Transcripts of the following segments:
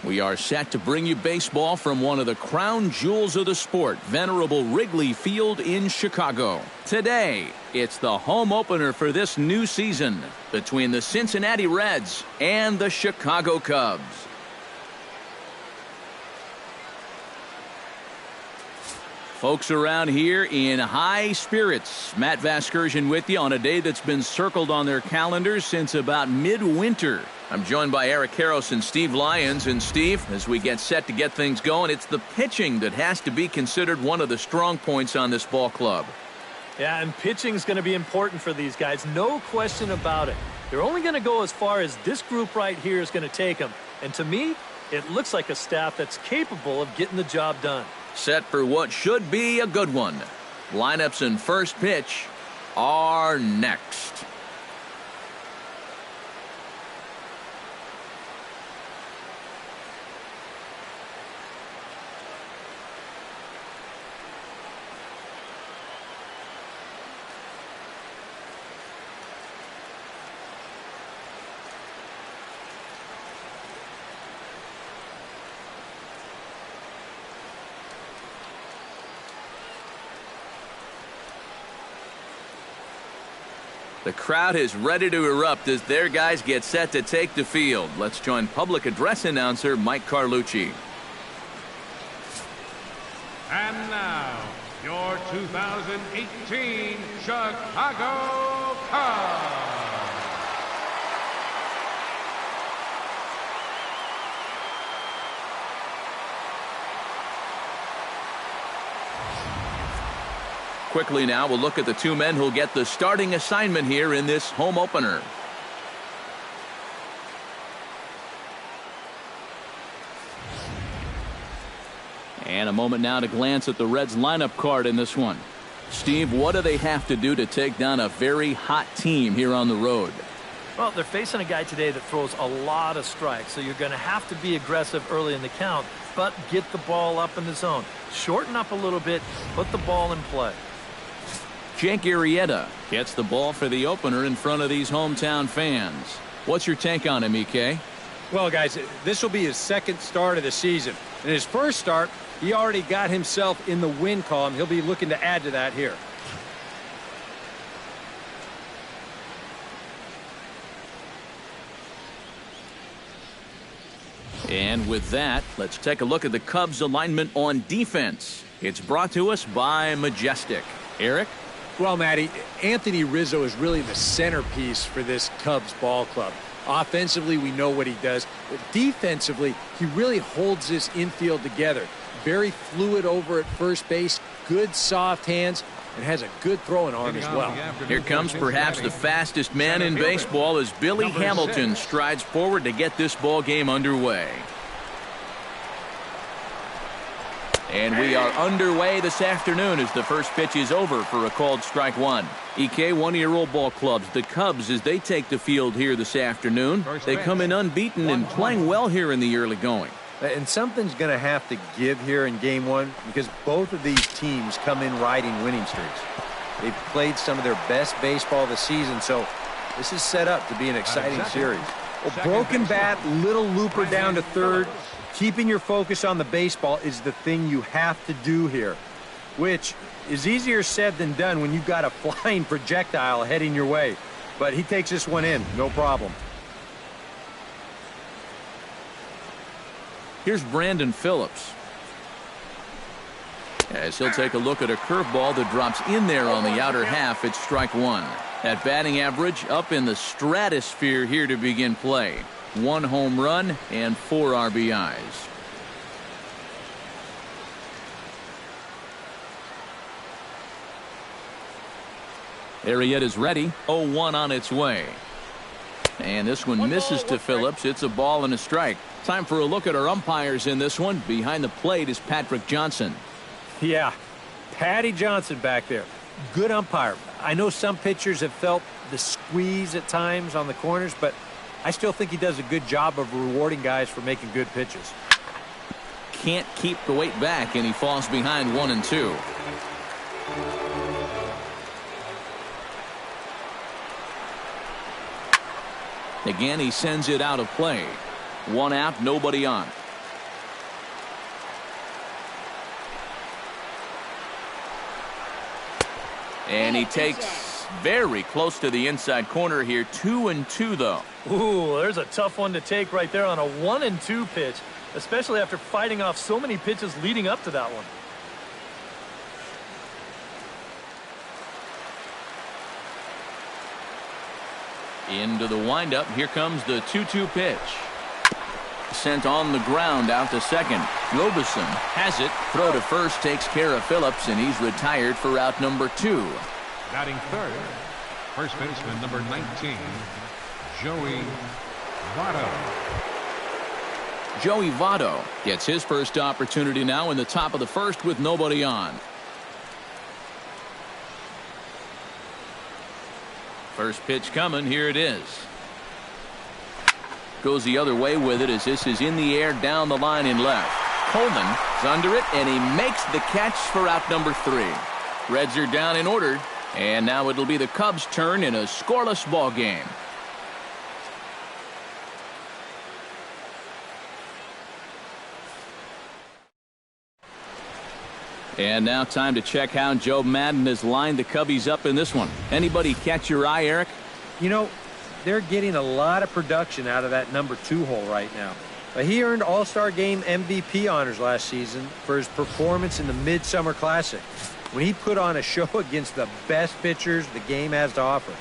We are set to bring you baseball from one of the crown jewels of the sport, venerable Wrigley Field in Chicago. Today, it's the home opener for this new season between the Cincinnati Reds and the Chicago Cubs. Folks around here in high spirits. Matt Vasgersian with you on a day that's been circled on their calendars since about midwinter. I'm joined by Eric Karros and Steve Lyons. And Steve, as we get set to get things going, it's the pitching that has to be considered one of the strong points on this ball club. Yeah, and pitching is going to be important for these guys. No question about it. They're only going to go as far as this group right here is going to take them. And to me, it looks like a staff that's capable of getting the job done. Set for what should be a good one. Lineups and first pitch are next. The crowd is ready to erupt as their guys get set to take the field. Let's join public address announcer Mike Carlucci. And now, your 2018 Chicago Cubs. Quickly now, we'll look at the two men who'll get the starting assignment here in this home opener. And a moment now to glance at the Reds lineup card in this one. Steve, what do they have to do to take down a very hot team here on the road? Well, they're facing a guy today that throws a lot of strikes, so you're going to have to be aggressive early in the count, but get the ball up in the zone. Shorten up a little bit, put the ball in play. Jake Arrieta gets the ball for the opener in front of these hometown fans. What's your take on him, EK? Well, guys, this will be his second start of the season. In his first start, he already got himself in the win column. He'll be looking to add to that here. And with that, let's take a look at the Cubs alignment on defense. It's brought to us by Majestic. Eric? Well, Matty, Anthony Rizzo is really the centerpiece for this Cubs ball club. Offensively, we know what he does. But defensively, he really holds this infield together. Very fluid over at first base, good soft hands, and has a good throwing arm as well. Here comes perhaps the fastest man in baseball as Billy Hamilton strides forward to get this ball game underway. And we are underway this afternoon as the first pitch is over for a called strike one. EK, one-year-old ball clubs, the Cubs, as they take the field here this afternoon, they come in unbeaten and playing well here in the early going. And something's going to have to give here in game one because both of these teams come in riding winning streaks. They've played some of their best baseball this season, so this is set up to be an exciting series. Well, broken bat, little looper down to third. Keeping your focus on the baseball is the thing you have to do here, which is easier said than done when you've got a flying projectile heading your way. But he takes this one in, no problem. Here's Brandon Phillips. As he'll take a look at a curveball that drops in there on the outer half, it's strike one. That batting average up in the stratosphere here to begin play. 1 home run and 4 RBIs. Arrieta's ready. 0-1 on its way. And this one misses to Phillips. It's a ball and a strike. Time for a look at our umpires in this one. Behind the plate is Patrick Johnson. Yeah, Patty Johnson back there. Good umpire. I know some pitchers have felt the squeeze at times on the corners, but I still think he does a good job of rewarding guys for making good pitches. Can't keep the weight back, and he falls behind 1-2. Again, he sends it out of play. 1 out, nobody on. And he takes very close to the inside corner here. 2-2 though. Ooh, there's a tough one to take right there on a 1-2 pitch, especially after fighting off so many pitches leading up to that one. Into the windup. Here comes the 2-2 pitch. Sent on the ground out to second. Robeson has it. Throw to first takes care of Phillips, and he's retired for out number 2. Batting third, first baseman number 19, Joey Vado. Joey Vado gets his first opportunity now in the top of the first with nobody on. First pitch coming. Here it is. Goes the other way with it as this is in the air down the line in left. Coleman is under it, and he makes the catch for out number 3. Reds are down in order, and now it'll be the Cubs' turn in a scoreless ball game. And now time to check how Joe Madden has lined the Cubbies up in this one. Anybody catch your eye, Eric? You know, they're getting a lot of production out of that number 2 hole right now. But he earned All-Star Game MVP honors last season for his performance in the Midsummer Classic, when he put on a show against the best pitchers the game has to offer.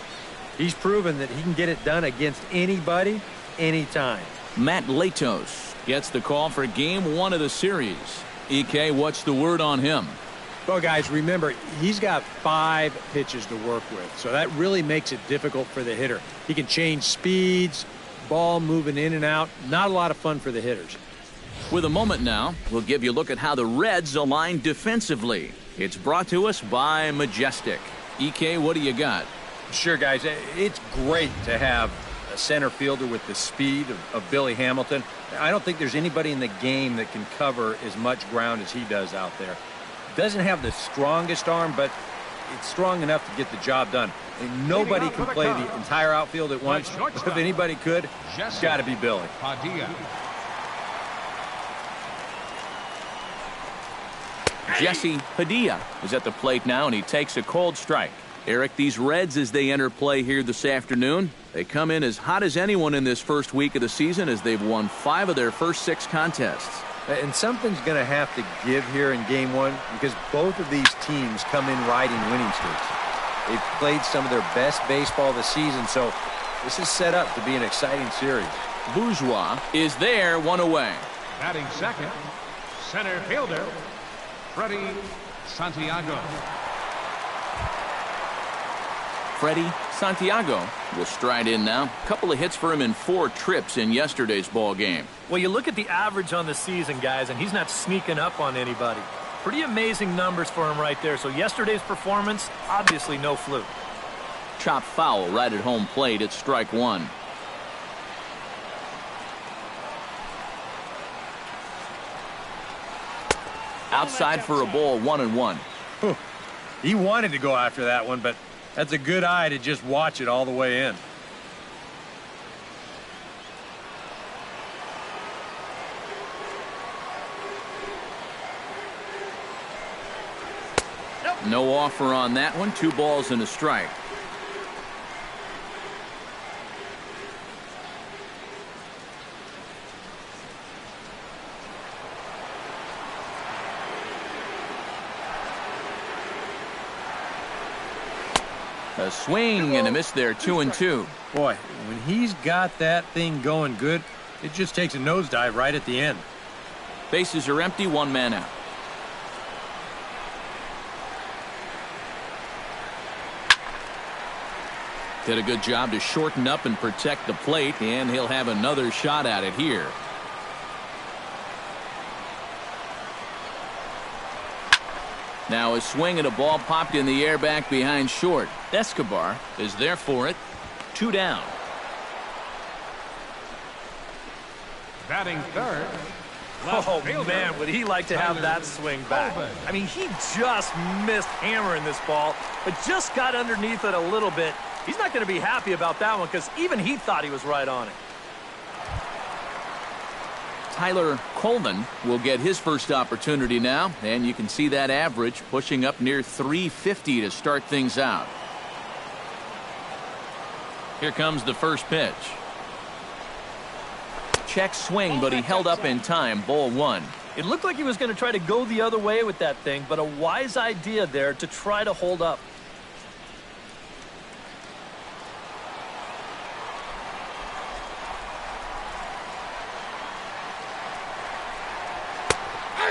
He's proven that he can get it done against anybody, anytime. Matt Latos gets the call for Game 1 of the series. EK, what's the word on him? Well, guys, remember, he's got 5 pitches to work with, so that really makes it difficult for the hitter. He can change speeds, ball moving in and out. Not a lot of fun for the hitters. With a moment now, we'll give you a look at how the Reds align defensively. It's brought to us by Majestic. EK, what do you got? Sure, guys. It's great to have a center fielder with the speed of Billy Hamilton. I don't think there's anybody in the game that can cover as much ground as he does out there. Doesn't have the strongest arm, but it's strong enough to get the job done. And nobody can play the entire outfield at once. If anybody could, it's got to be Billy. Jesse Padilla is at the plate now, and he takes a cold strike. Eric, these Reds, as they enter play here this afternoon, they come in as hot as anyone in this first week of the season as they've won 5 of their first 6 contests. And something's going to have to give here in Game 1 because both of these teams come in riding winning streaks. They've played some of their best baseball this season, so this is set up to be an exciting series. Bourgeois is there, 1 away. Batting second, center fielder, Freddie Santiago. Freddie Santiago will stride in now. A couple of hits for him in 4 trips in yesterday's ball game. Well, you look at the average on the season, guys, and he's not sneaking up on anybody. Pretty amazing numbers for him right there. So yesterday's performance, obviously no fluke. Chop foul right at home plate. It's strike 1. Outside for a ball, 1-1. He wanted to go after that one, but that's a good eye to just watch it all the way in. No offer on that one. 2 balls and a strike. A swing and a miss there, 2-2. Boy, when he's got that thing going good, it just takes a nosedive right at the end. Bases are empty, 1 man out. Did a good job to shorten up and protect the plate, and he'll have another shot at it here. Now a swing and a ball popped in the air back behind short. Escobar is there for it. 2 down. Batting third. Oh, man, would he like to have that swing back. I mean, he just missed hammering this ball, but just got underneath it a little bit. He's not going to be happy about that one because even he thought he was right on it. Tyler Coleman will get his first opportunity now, and you can see that average pushing up near 350 to start things out. Here comes the first pitch. Check swing, but he held up in time. Ball one. It looked like he was going to try to go the other way with that thing, but a wise idea there to try to hold up.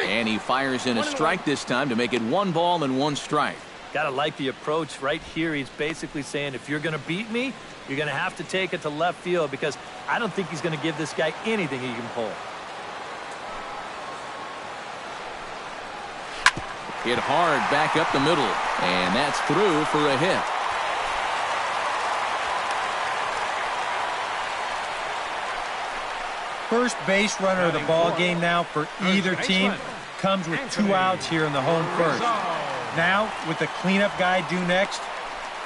And he fires in a strike this time to make it 1 ball and 1 strike. Gotta like the approach right here. He's basically saying, if you're going to beat me, you're going to have to take it to left field, because I don't think he's going to give this guy anything he can pull. Hit hard back up the middle, and that's through for a hit. First base runner of the ball game now for either team comes with 2 outs here in the home first. Now, with the cleanup guy due next,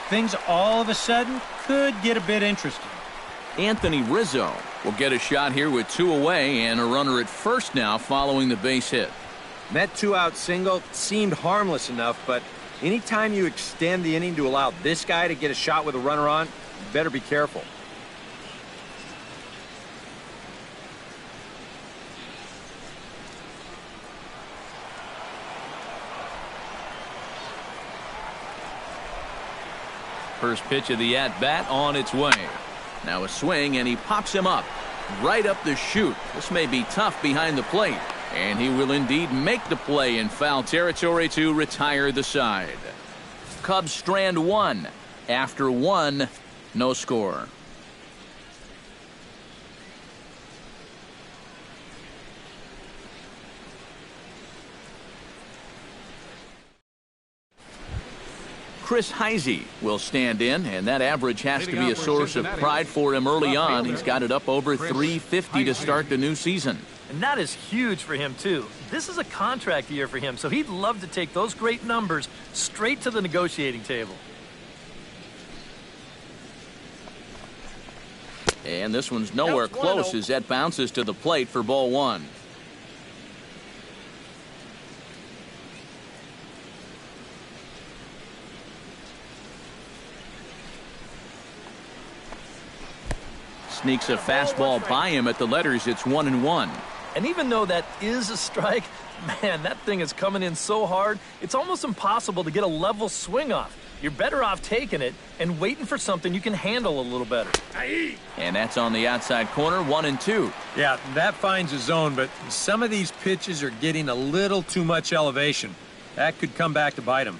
things all of a sudden could get a bit interesting. Anthony Rizzo will get a shot here with 2 away and a runner at first now following the base hit. That 2-out single seemed harmless enough, but anytime you extend the inning to allow this guy to get a shot with a runner on, you better be careful. First pitch of the at-bat on its way. Now a swing, and he pops him up right up the chute. This may be tough behind the plate, and he will indeed make the play in foul territory to retire the side. Cubs strand 1. After 1, no score. Chris Heisey will stand in, and that average has to be a source of pride for him early on. He's got it up over 350 to start the new season. And that is huge for him, too. This is a contract year for him, so he'd love to take those great numbers straight to the negotiating table. And this one's nowhere close as that bounces to the plate for ball 1. Sneaks a fastball by him at the letters. It's 1-1. And even though that is a strike, man, that thing is coming in so hard, it's almost impossible to get a level swing off. You're better off taking it and waiting for something you can handle a little better. And that's on the outside corner, 1-2. Yeah, that finds a zone, but some of these pitches are getting a little too much elevation. That could come back to bite him.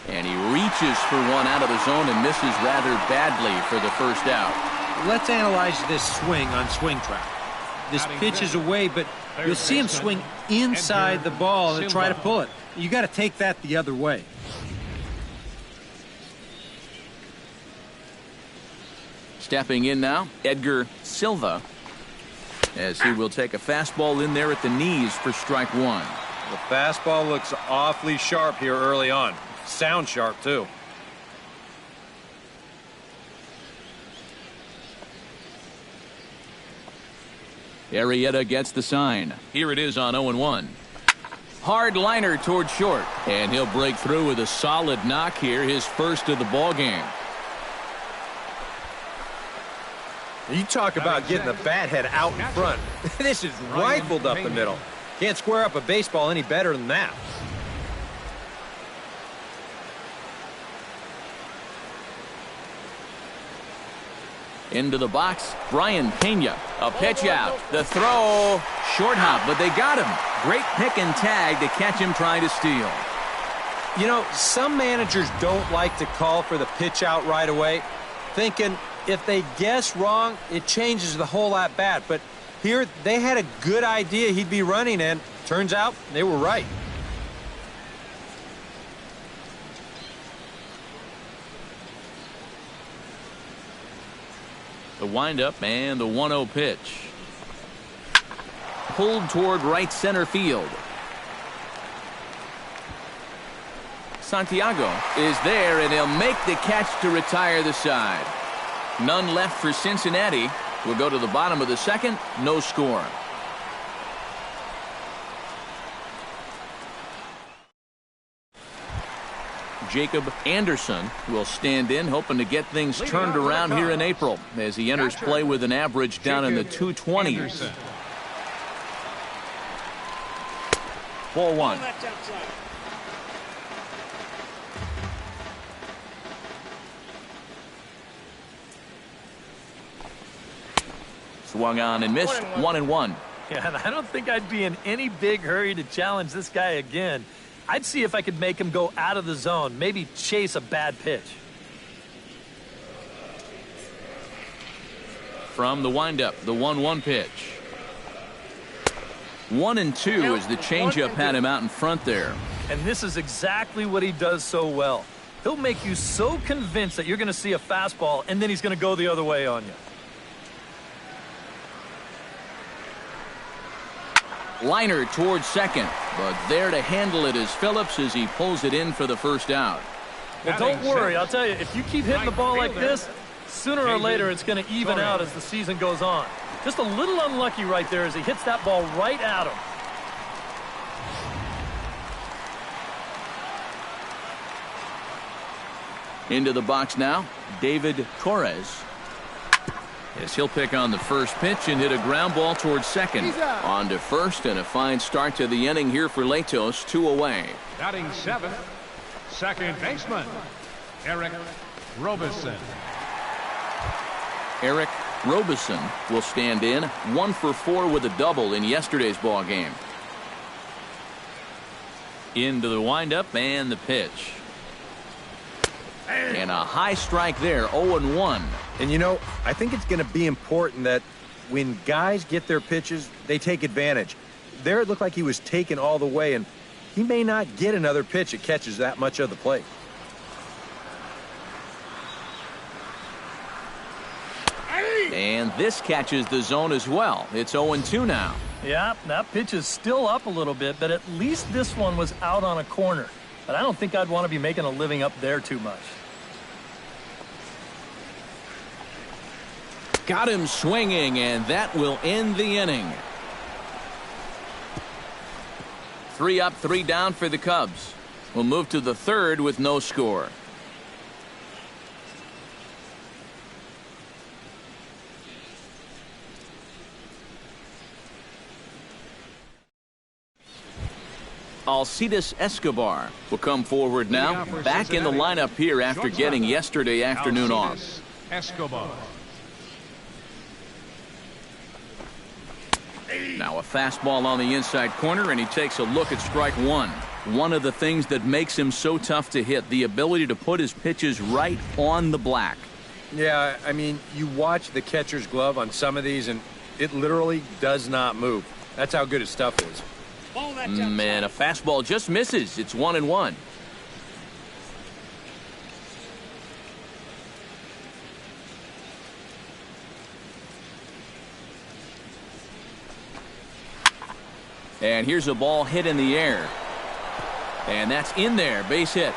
And he reaches for one out of the zone and misses rather badly for the first out. Let's analyze this swing on Swing Track. This pitch is away, but you'll see him swing inside the ball and try to pull it. You got to take that the other way. Stepping in now, Edgar Silva, as he will take a fastball in there at the knees for strike 1. The fastball looks awfully sharp here early on. Sound sharp, too. Arrieta gets the sign. Here it is on 0-1. Hard liner toward short, and he'll break through with a solid knock here, his first of the ball game. You talk about getting the bat head out in front. This is rifled up the middle. Can't square up a baseball any better than that. Into the box, Brian Pena. A pitch out. The throw, short hop, but they got him. Great pick and tag to catch him trying to steal. You know, some managers don't like to call for the pitch out right away, thinking if they guess wrong, it changes the whole at bat. But here, they had a good idea he'd be running, and turns out they were right. The windup and the 1-0 pitch. Pulled toward right center field. Santiago is there, and he'll make the catch to retire the side. None left for Cincinnati. We'll go to the bottom of the second. No score. Jacob Anderson will stand in, hoping to get things turned around here in April as he enters play with an average down in the 220s. Ball one. Swung on and missed. 1-1. Yeah, and I don't think I'd be in any big hurry to challenge this guy again. I'd see if I could make him go out of the zone, maybe chase a bad pitch. From the windup, the 1-1 pitch. 1-2 as the changeup had him out in front there. And this is exactly what he does so well. He'll make you so convinced that you're going to see a fastball, and then he's going to go the other way on you. Liner towards second, but there to handle it is Phillips as he pulls it in for the first out. Well, don't worry. I'll tell you, if you keep hitting the ball like this, sooner or later it's going to even out as the season goes on. Just a little unlucky right there as he hits that ball right at him. Into the box now, David Torres. Yes, he'll pick on the first pitch and hit a ground ball towards second. On to first, and a fine start to the inning here for Latos, 2 away. Batting seventh, second baseman, Eric Robeson. Eric Robeson will stand in, 1 for 4 with a double in yesterday's ball game. Into the windup and the pitch. And a high strike there, 0-1. And you know, I think it's going to be important that when guys get their pitches, they take advantage. There it looked like he was taken all the way, and he may not get another pitch that catches that much of the plate. And this catches the zone as well. It's 0-2 now. Yeah, that pitch is still up a little bit, but at least this one was out on a corner. But I don't think I'd want to be making a living up there too much. Got him swinging, and that will end the inning. 3 up, 3 down for the Cubs. We'll move to the third with no score. Alcides Escobar will come forward now, back in the lineup here after getting yesterday afternoon off. Escobar. Now a fastball on the inside corner, and he takes a look at strike one. One of the things that makes him so tough to hit, the ability to put his pitches right on the black. Yeah, I mean, you watch the catcher's glove on some of these, and it literally does not move. That's how good his stuff is. Man, a fastball just misses. It's 1-1. And here's a ball hit in the air. And that's in there. Base hit.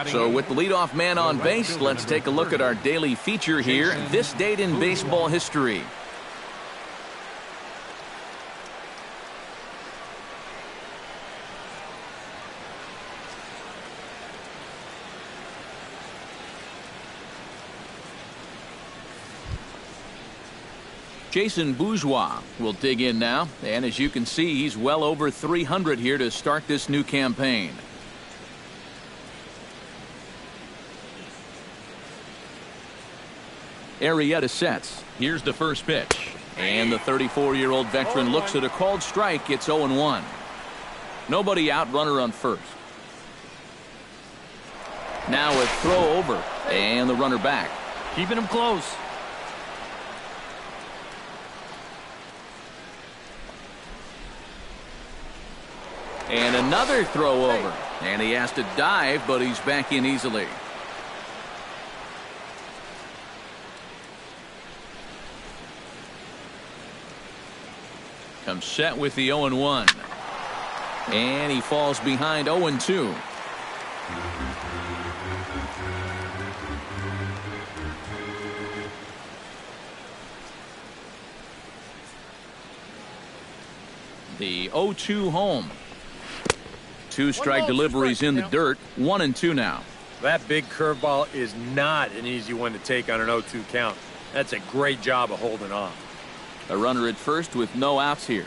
So with the leadoff man on base, let's take a look at our daily feature here. This date in baseball history. Jason Bourgeois will dig in now, and as you can see, he's well over 300 here to start this new campaign. Arrieta sets. Here's the first pitch. And the 34-year-old veteran looks at a called strike. It's 0-1. Nobody out, runner on first. Now a throw over, and the runner back. Keeping him close. And another throw over. And he has to dive, but he's back in easily. Comes set with the 0-1. And he falls behind 0-2. The 0-2 home. 2 strike deliveries in the dirt. 1-2 now. That big curveball is not an easy one to take on an 0-2 count. That's a great job of holding off. A runner at first with no outs here.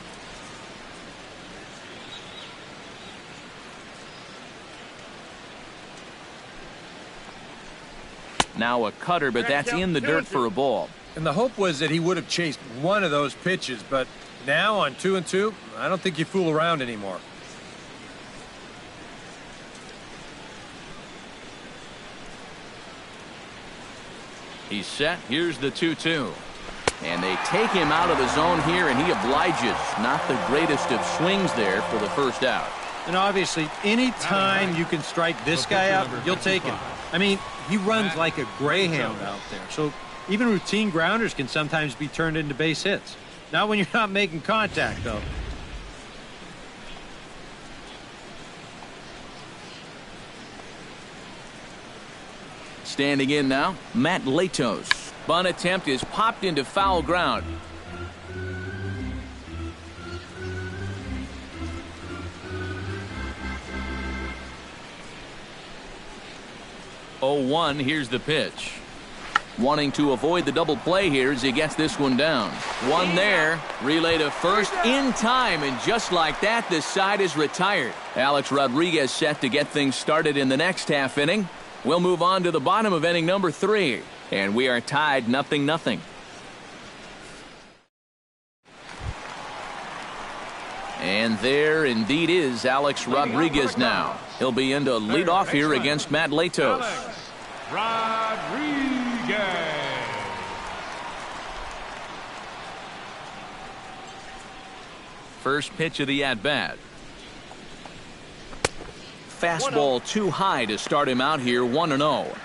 Now a cutter, but that's in the dirt for a ball. And the hope was that he would have chased one of those pitches, but now on 2-2, I don't think you fool around anymore. He's set. Here's the 2-2. And they take him out of the zone here, and he obliges. Not the greatest of swings there for the first out. And obviously, any time you can strike this guy out, you'll take it. I mean, he runs like a greyhound out there. So even routine grounders can sometimes be turned into base hits. Not when you're not making contact, though. Standing in now, Matt Latos. Bunt attempt is popped into foul ground. Oh, 1, here's the pitch. Wanting to avoid the double play here as he gets this one down. One there, relay to first in time, and just like that, this side is retired. Alex Rodriguez set to get things started in the next half inning. We'll move on to the bottom of inning number 3, and we are tied 0-0. And there indeed is Alex Rodriguez now. He'll be in to lead off here against Matt Latos. Rodriguez. First pitch of the at-bat. Fastball too high to start him out here, 1-0.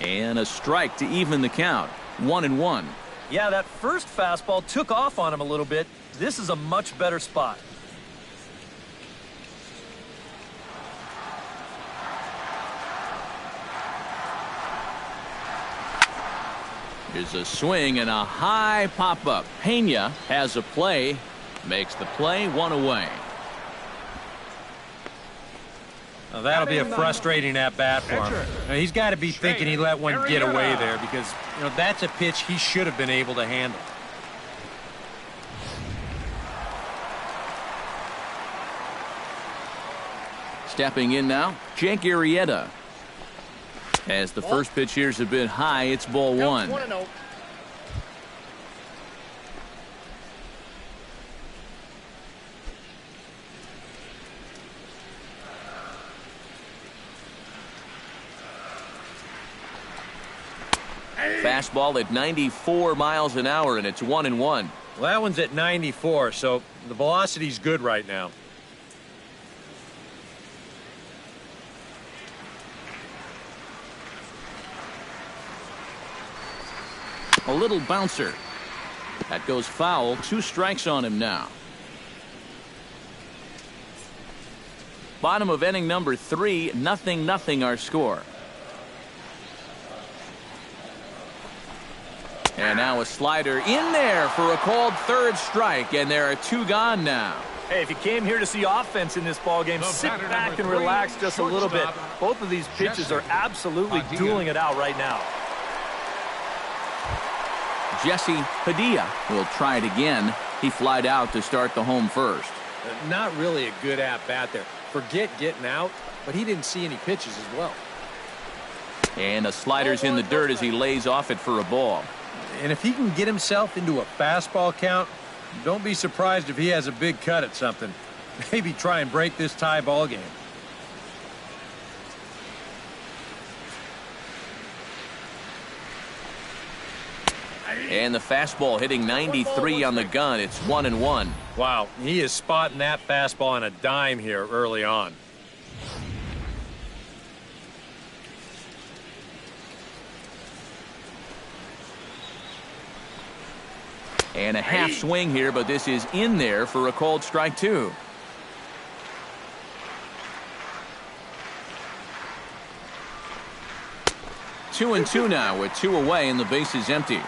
And a strike to even the count. 1-1. Yeah, that first fastball took off on him a little bit. This is a much better spot. Here's a swing and a high pop-up. Pena has a play. Makes the play, 1 away. Now, that'll be a frustrating at-bat for him. Now, he's got to be thinking he let one get away there because, you know, that's a pitch he should have been able to handle. Stepping in now, Jake Arrieta. As the first pitch here's a bit high, it's ball 1. Fastball at 94 miles an hour, and it's 1-1. Well, that one's at 94, so the velocity's good right now. A little bouncer. That goes foul. 2 strikes on him now. Bottom of inning number 3, 0-0 our score. And now a slider in there for a called third strike, and there are 2 gone now. Hey, if you came here to see offense in this ballgame, sit back and relax just a little bit. Both of these pitches are absolutely dueling it out right now. Jesse Padilla will try it again. He flied out to start the home first. Not really a good at-bat there. Forget getting out, but he didn't see any pitches as well. And a slider's in the dirt as he lays off it for a ball. And if he can get himself into a fastball count, don't be surprised if he has a big cut at something. Maybe try and break this tie ball game. And the fastball hitting 93 on the gun. It's 1-1. Wow, he is spotting that fastball on a dime here early on. And a half swing here, but this is in there for a called strike 2. Two and two now with 2 away and the base is empty.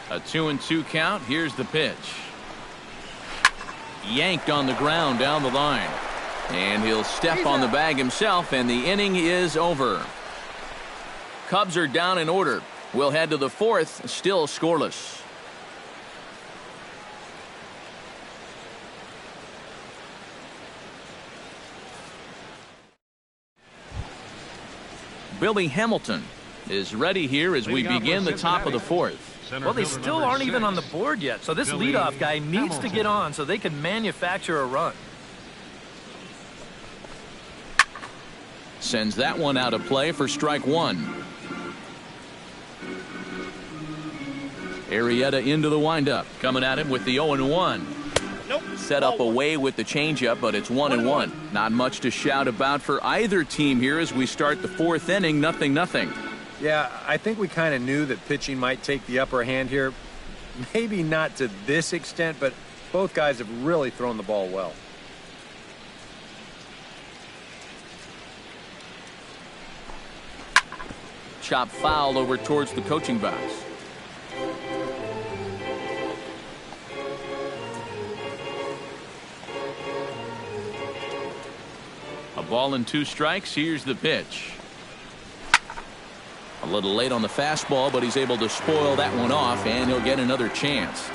A 2-2 count. Here's the pitch. Yanked on the ground down the line. And he'll step on the bag himself, and the inning is over. Cubs are down in order. We'll head to the 4th, still scoreless. Billy Hamilton is ready here as we begin the top of the 4th. Well, they still aren't even on the board yet, so this leadoff guy needs to get on so they can manufacture a run. Sends that one out of play for strike 1. Arrieta into the windup. Coming at him with the 0-1. Set up away with the changeup, but it's 1-1. Not much to shout about for either team here as we start the 4th inning. 0-0. Yeah, I think we kind of knew that pitching might take the upper hand here. Maybe not to this extent, but both guys have really thrown the ball well. Chop foul over towards the coaching box. A ball and 2 strikes. Here's the pitch. A little late on the fastball, but he's able to spoil that one off, and he'll get another chance.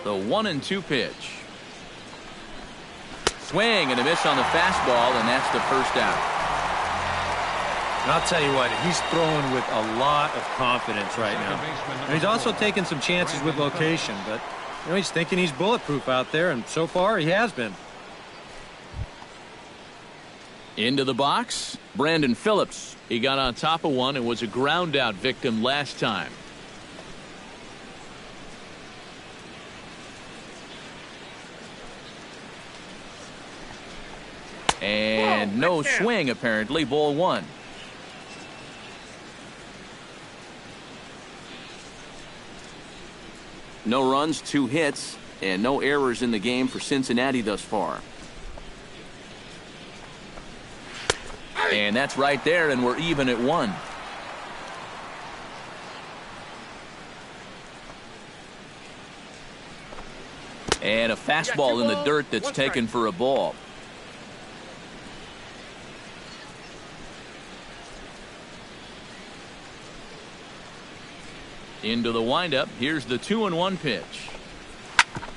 The 1-2 pitch. Swing and a miss on the fastball, and that's the first out. And I'll tell you what, he's throwing with a lot of confidence right now. And he's also taking some chances with location, but he's thinking he's bulletproof out there, and so far he has been. Into the box, Brandon Phillips. He got on top of one and was a ground out victim last time. And no swing apparently. Ball 1. No runs, 2 hits, and no errors in the game for Cincinnati thus far. And that's right there, and we're even at 1. And a fastball in the dirt that's taken for a ball. Into the windup. Here's the 2-1 pitch.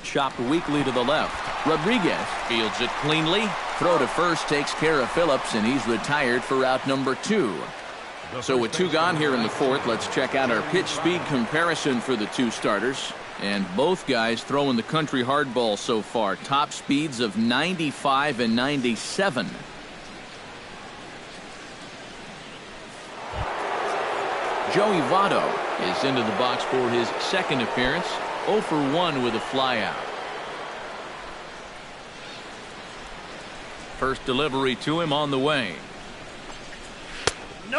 Chopped weakly to the left. Rodriguez fields it cleanly. Throw to first takes care of Phillips, and he's retired for out number 2. So with 2 gone here in the 4th, let's check out our pitch speed comparison for the 2 starters. And both guys throwing the country hardball so far. Top speeds of 95 and 97. Joey Vado is into the box for his 2nd appearance. 0 for 1 with a flyout. First delivery to him on the way.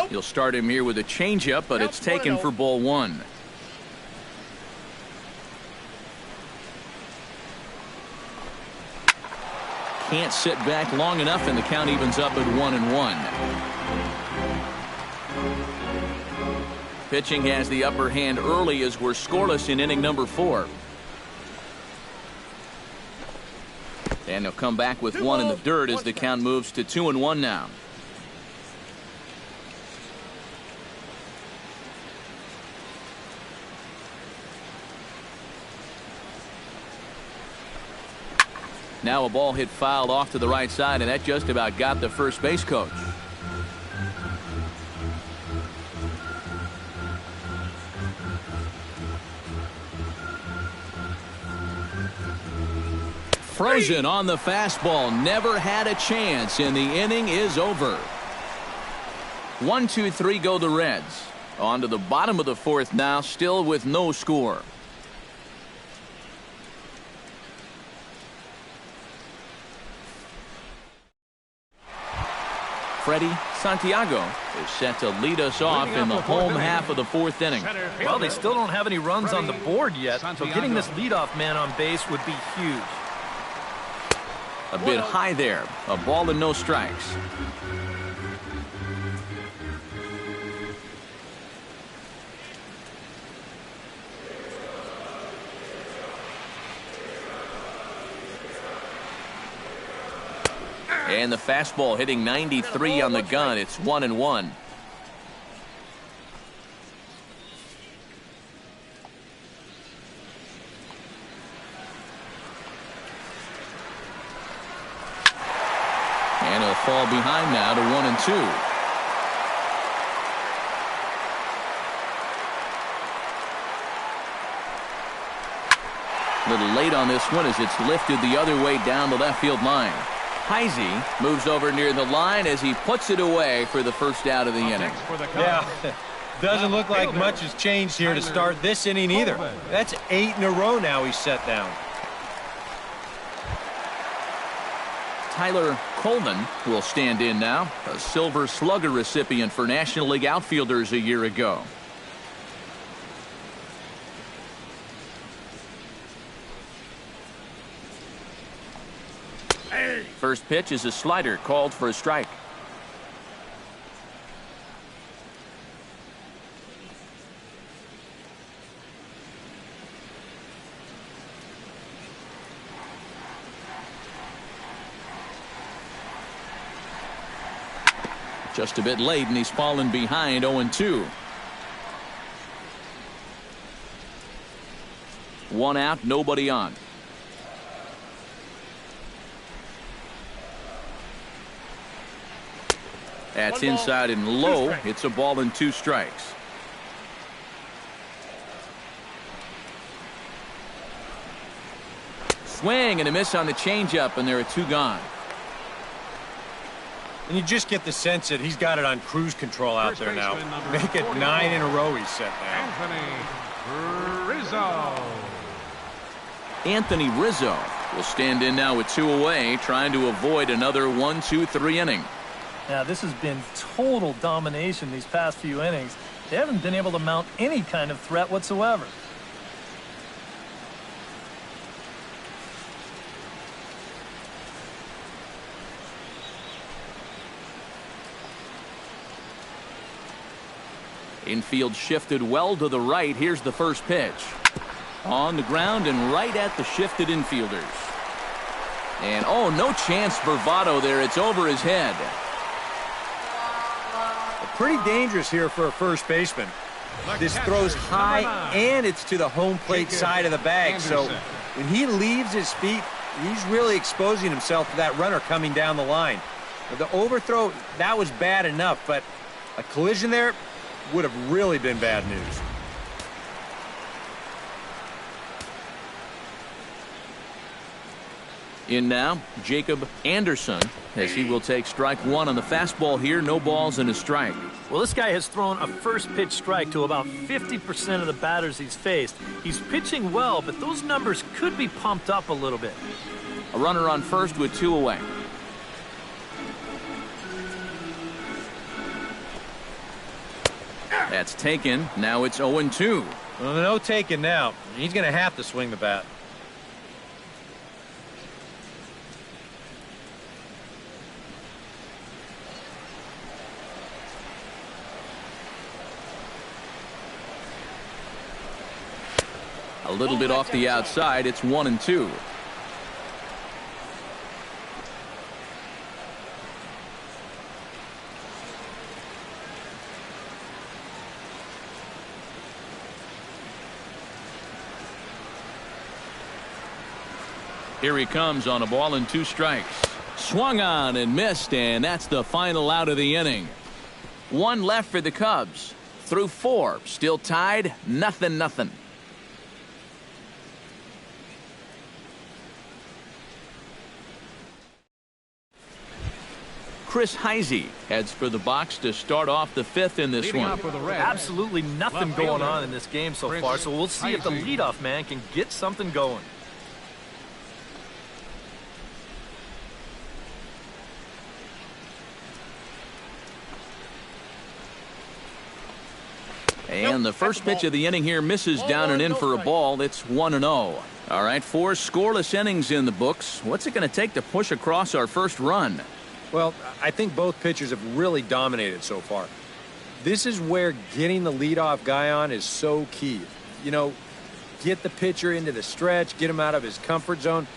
He'll start him here with a changeup, but it's taken for ball 1. Can't sit back long enough, and the count evens up at 1-1. Pitching has the upper hand early as we're scoreless in inning number 4. And he'll come back with 1 in the dirt as the count moves to 2-1 now. Now a ball hit fouled off to the right side, and that just about got the first base coach. Frozen on the fastball. Never had a chance, and the inning is over. 1-2-3 go the Reds. On to the bottom of the fourth now, still with no score. Freddie Santiago is set to lead us off in the home half of the fourth inning. Well, they still don't have any runs on the board yet, so getting this leadoff man on base would be huge. A bit high there. A ball and no strikes. And the fastball hitting 93 on the gun. It's 1-1. And he'll fall behind now to 1-2. A little late on this one as it's lifted the other way down the left field line. Heisey moves over near the line as he puts it away for the first out of the inning. Yeah, doesn't look like much has changed here to start this inning either. That's 8 in a row now he's set down. Tyler Coleman will stand in now, a Silver Slugger recipient for National League outfielders a year ago. First pitch is a slider called for a strike. Just a bit late, and he's fallen behind 0-2. One out, nobody on. That's inside and low. It's a ball and 2 strikes. Swing and a miss on the changeup, and there are 2 gone. And you just get the sense that he's got it on cruise control out there now. Make it 9 in a row he's set now. Anthony Rizzo will stand in now with 2 away, trying to avoid another 1-2-3 inning. Now, this has been total domination these past few innings. They haven't been able to mount any kind of threat whatsoever. Infield shifted well to the right. Here's the first pitch. On the ground and right at the shifted infielders. And, oh, no chance for Vado there. It's over his head. Pretty dangerous here for a first baseman. This throws high, and it's to the home plate side of the bag. So when he leaves his feet, he's really exposing himself to that runner coming down the line. The overthrow, that was bad enough, but a collision there would have really been bad news. In now, Jacob Anderson, as he will take strike 1 on the fastball here. No balls and a strike. Well, this guy has thrown a first pitch strike to about 50% of the batters he's faced. He's pitching well, but those numbers could be pumped up a little bit. A runner on first with 2 away. That's taken. Now it's 0-2. Well, no taking now. He's going to have to swing the bat. A little bit off the outside. It's 1-2. Here he comes on a ball and 2 strikes. Swung on and missed, and that's the final out of the inning. 1 left for the Cubs. Through 4. Still tied. 0-0. Chris Heisey heads for the box to start off the fifth in this Leading one. off for the Reds, Absolutely nothing left going fielder, on in this game so Chris far, so we'll see if the Heisey. leadoff man can get something going. And the first pitch of the inning here misses down and in for a ball. It's 1-0. All right, 4 scoreless innings in the books. What's it going to take to push across our first run? Well, I think both pitchers have really dominated so far. This is where getting the leadoff guy on is so key. You know, get the pitcher into the stretch, get him out of his comfort zone,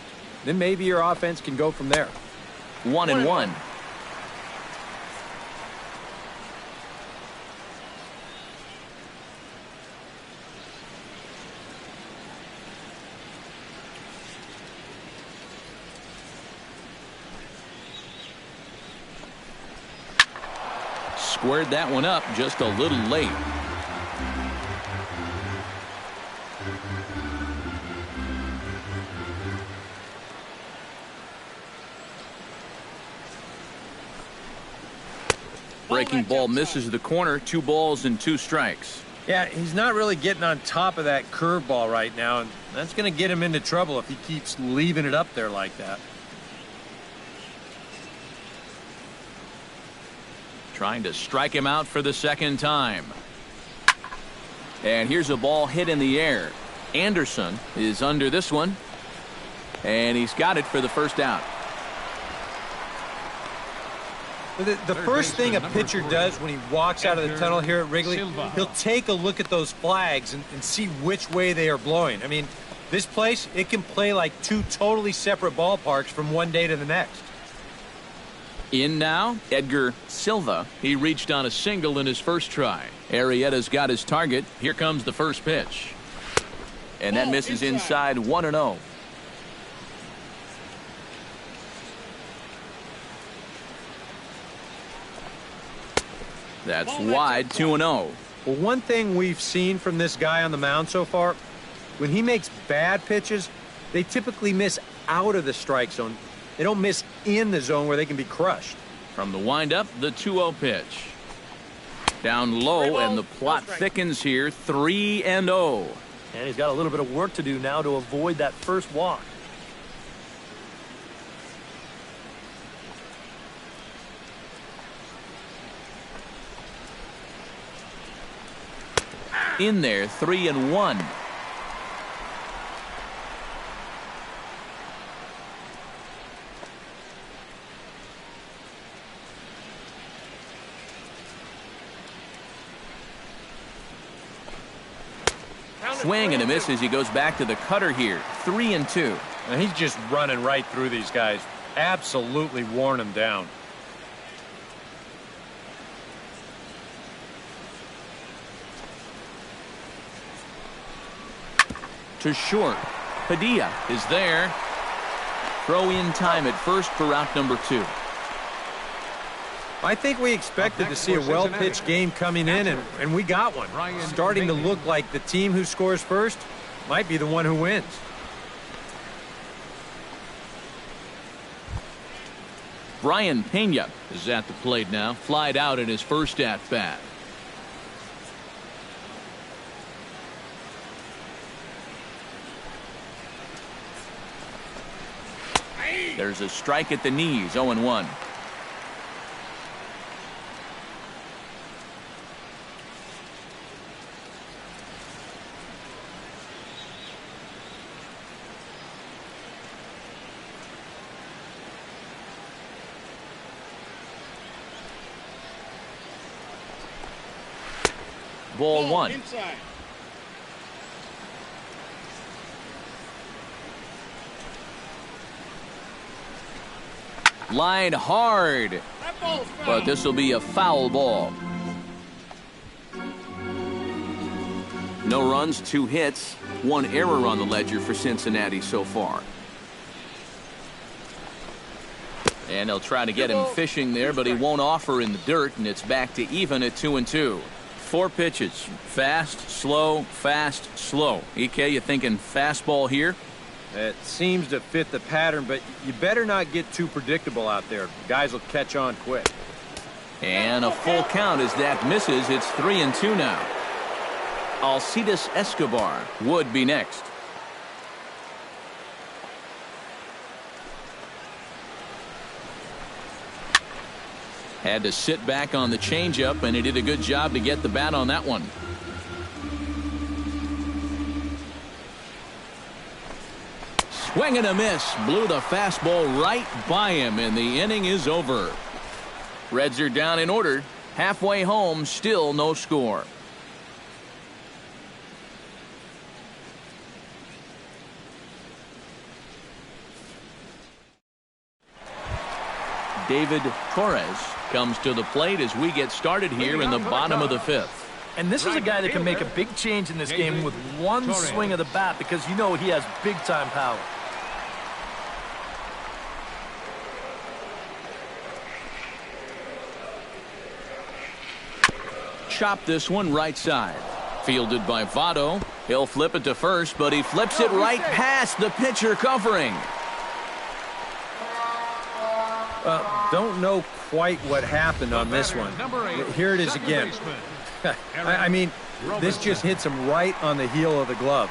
then maybe your offense can go from there. 1-1. Squared that one up just a little late. Breaking ball misses the corner. 2 balls and 2 strikes. Yeah, he's not really getting on top of that curveball right now, and that's going to get him into trouble if he keeps leaving it up there like that. Trying to strike him out for the second time. And here's a ball hit in the air. Anderson is under this one. And he's got it for the first out. The first thing a pitcher does when he walks out of the tunnel here at Wrigley, he'll take a look at those flags and see which way they are blowing. I mean, this place, it can play like 2 totally separate ballparks from one day to the next. In now, Edgar Silva. He reached on a single in his first try. Arrieta's got his target. Here comes the first pitch. And that misses inside 1-0. That's wide, 2-0. Well, one thing we've seen from this guy on the mound so far, when he makes bad pitches, they typically miss out of the strike zone. They don't miss in the zone where they can be crushed. From the windup, the 2-0 pitch. Down low, and the plot thickens here, 3-0. And he's got a little bit of work to do now to avoid that first walk. In there, 3-1. Swing and a miss as he goes back to the cutter here. 3-2. And he's just running right through these guys. Absolutely worn them down. To short. Padilla is there. Throw in time at first for out number 2. I think we expected to see a well-pitched game coming in, and we got one. Starting to look like the team who scores first might be the one who wins. Brian Pena is at the plate now. Flied out in his first at-bat. There's a strike at the knees, 0-1. Ball 1. Inside. Line hard. But this will be a foul ball. No runs, 2 hits, 1 error on the ledger for Cincinnati so far. And they'll try to get him fishing there, but he won't offer in the dirt, and it's back to even at 2-2. 4 pitches. Fast, slow, fast, slow. EK, you thinking fastball here? It seems to fit the pattern, but you better not get too predictable out there. Guys will catch on quick. And a full count as that misses. It's 3-2 now. Alcides Escobar would be next. Had to sit back on the changeup, and he did a good job to get the bat on that one. Swing and a miss. Blew the fastball right by him, and the inning is over. Reds are down in order. Halfway home, still no score. David Torres comes to the plate as we get started here in the bottom of the fifth. And this is a guy that can make a big change in this game with one swing of the bat, because you know he has big-time power. Chop this one right side. Fielded by Vado. He'll flip it to first, but he flips it right past the pitcher covering. Don't know quite what happened on this one. Here it is again. I mean, this just hits him right on the heel of the glove.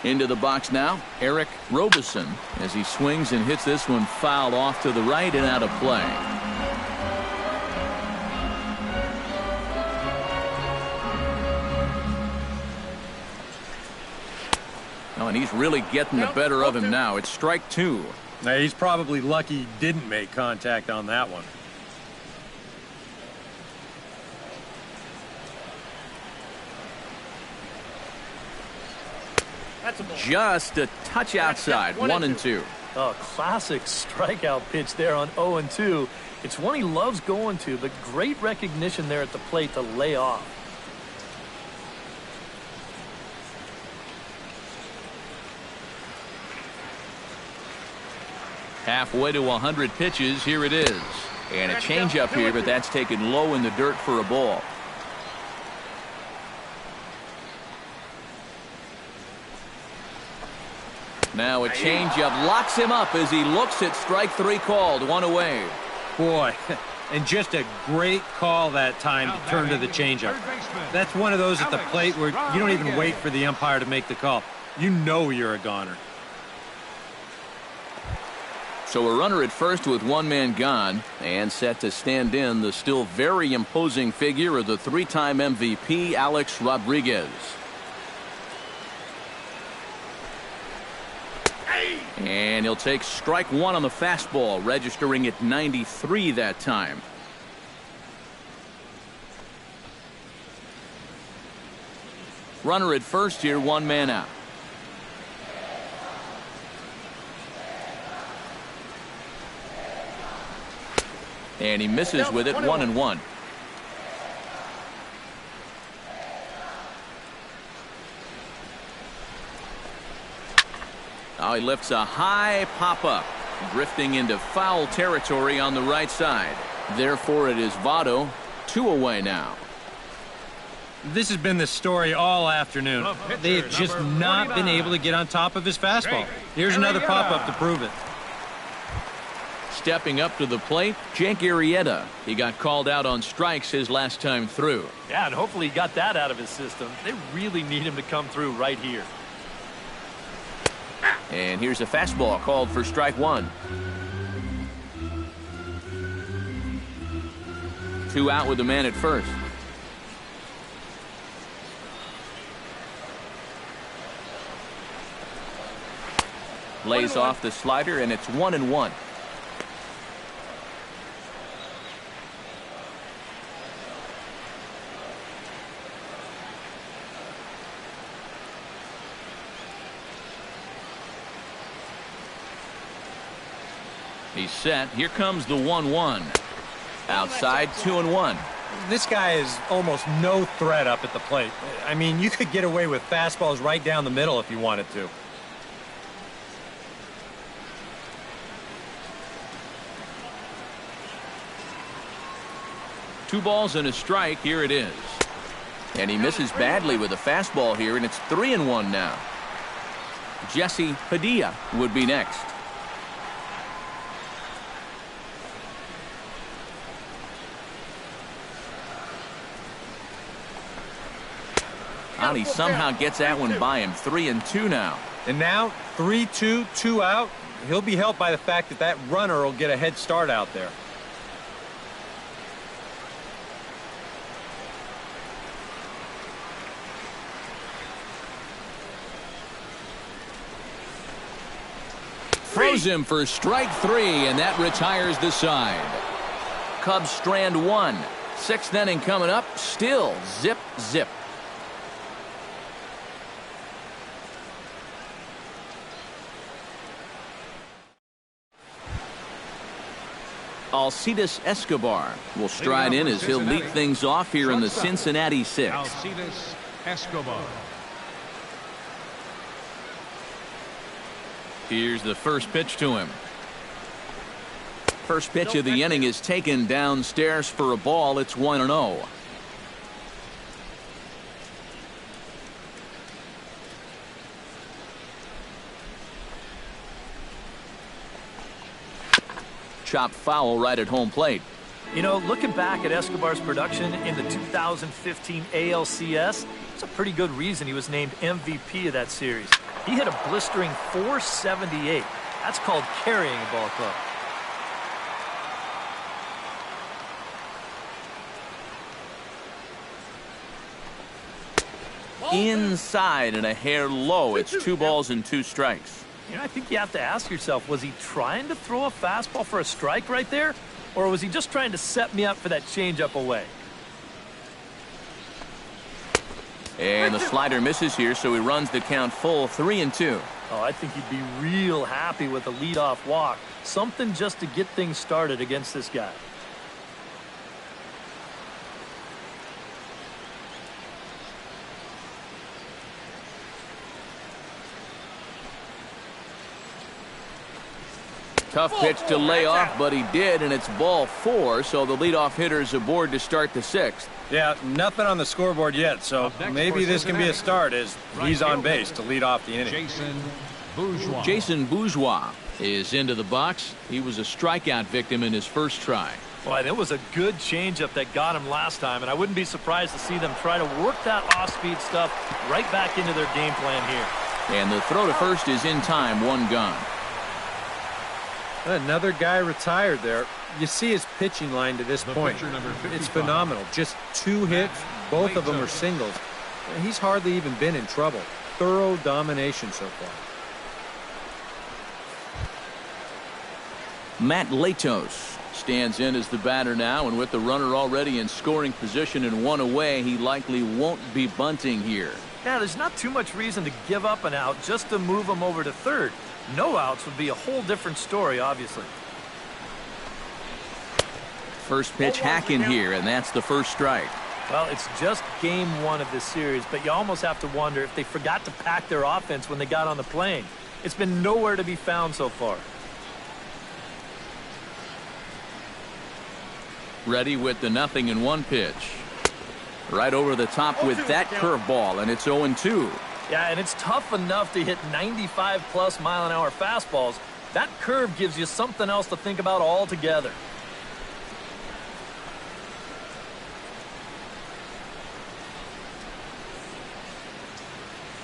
Into the box now, Eric Robeson, as he swings and hits this one foul off to the right and out of play. Oh, and he's really getting the better of him now. It's strike two. Now, he's probably lucky he didn't make contact on that one. Just a touch outside. 1-2. Oh, classic strikeout pitch there on 0-2. It's one he loves going to, but great recognition there at the plate to lay off. Halfway to 100 pitches. Here it is. And a changeup here, but that's taken low in the dirt for a ball. Now a changeup locks him up as he looks at strike three called. One away. Boy, and just a great call that time to turn to the changeup. That's one of those at the plate where you don't even wait for the umpire to make the call. You know you're a goner. So a runner at first with one man gone, and set to stand in the still very imposing figure of the three-time MVP, Alex Rodriguez. And he'll take strike one on the fastball, registering at 93 that time. Runner at first here, one man out. And he misses with it. 1-1. Now he lifts a high pop-up, drifting into foul territory on the right side. Therefore, it is Vado, 2 away now. This has been the story all afternoon. They've just not been able to get on top of his fastball. Here's another pop-up to prove it. Stepping up to the plate, Jake Arrieta. He got called out on strikes his last time through. Yeah, and hopefully he got that out of his system. They really need him to come through right here. And here's a fastball called for strike one. 2 out with the man at first. Lays off the slider, and it's 1-1. He's set. Here comes the 1-1. Outside, 2-1. This guy is almost no threat up at the plate. I mean, you could get away with fastballs right down the middle if you wanted to. 2 balls and a strike. Here it is. And he misses badly with a fastball here, and it's 3-1 now. Jesse Padilla would be next. And he somehow gets that one by him. 3-2 now. And now 3-2, 2 out. He'll be helped by the fact that that runner will get a head start out there. Throws him for strike 3, and that retires the side. Cubs strand 1. 6th inning coming up. Still zip, zip. Alcides Escobar will stride in as he'll lead things off here in the Cincinnati 6th. Alcides Escobar. Here's the first pitch to him. First pitch of the inning is taken downstairs for a ball. It's 1-0. Chopped foul right at home plate. You know, looking back at Escobar's production in the 2015 ALCS, it's a pretty good reason he was named MVP of that series. He hit a blistering .478. That's called carrying a ball club. Inside and a hair low. It's 2 balls and 2 strikes. You know, I think you have to ask yourself, was he trying to throw a fastball for a strike right there? Or was he just trying to set me up for that changeup away? And the slider misses here, so he runs the count full. 3-2. Oh, I think he'd be real happy with a leadoff walk. Something just to get things started against this guy. Tough pitch to lay off, but he did, and it's ball 4, so the leadoff hitter's aboard to start the 6th. Yeah, nothing on the scoreboard yet, so maybe this can be a start as he's on base to lead off the inning. Jason Bourgeois is into the box. He was a strikeout victim in his first try. Boy, that was a good changeup that got him last time, and I wouldn't be surprised to see them try to work that off-speed stuff right back into their game plan here. And the throw to first is in time. 1 gone. Another guy retired there. You see his pitching line to this point. It's phenomenal. Just 2 hits. Both of them are singles. He's hardly even been in trouble. Thorough domination so far. Matt Latos stands in as the batter now, and with the runner already in scoring position and 1 away, he likely won't be bunting here. Yeah, there's not too much reason to give up an out just to move him over to third. No outs would be a whole different story, obviously. First pitch hacking here, and that's the first strike. Well, it's just game 1 of this series, but you almost have to wonder if they forgot to pack their offense when they got on the plane. It's been nowhere to be found so far. Ready with the 0-1 pitch. Right over the top with that curveball, and it's 0-2. Yeah, and it's tough enough to hit 95+ mile-an-hour fastballs. That curve gives you something else to think about altogether.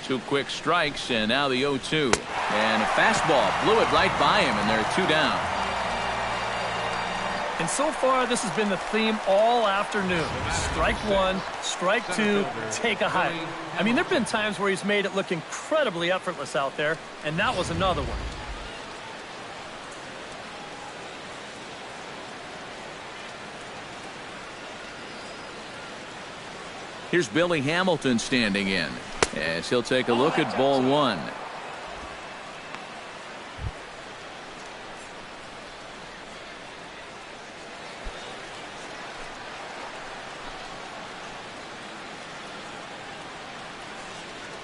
Two quick strikes, and now the 0-2. And a fastball blew it right by him, and they're 2 down. And so far, this has been the theme all afternoon. Strike 1, strike 2, take a hike. I mean, there have been times where he's made it look incredibly effortless out there, and that was another one. Here's Billy Hamilton standing in, as he'll take a look at ball 1.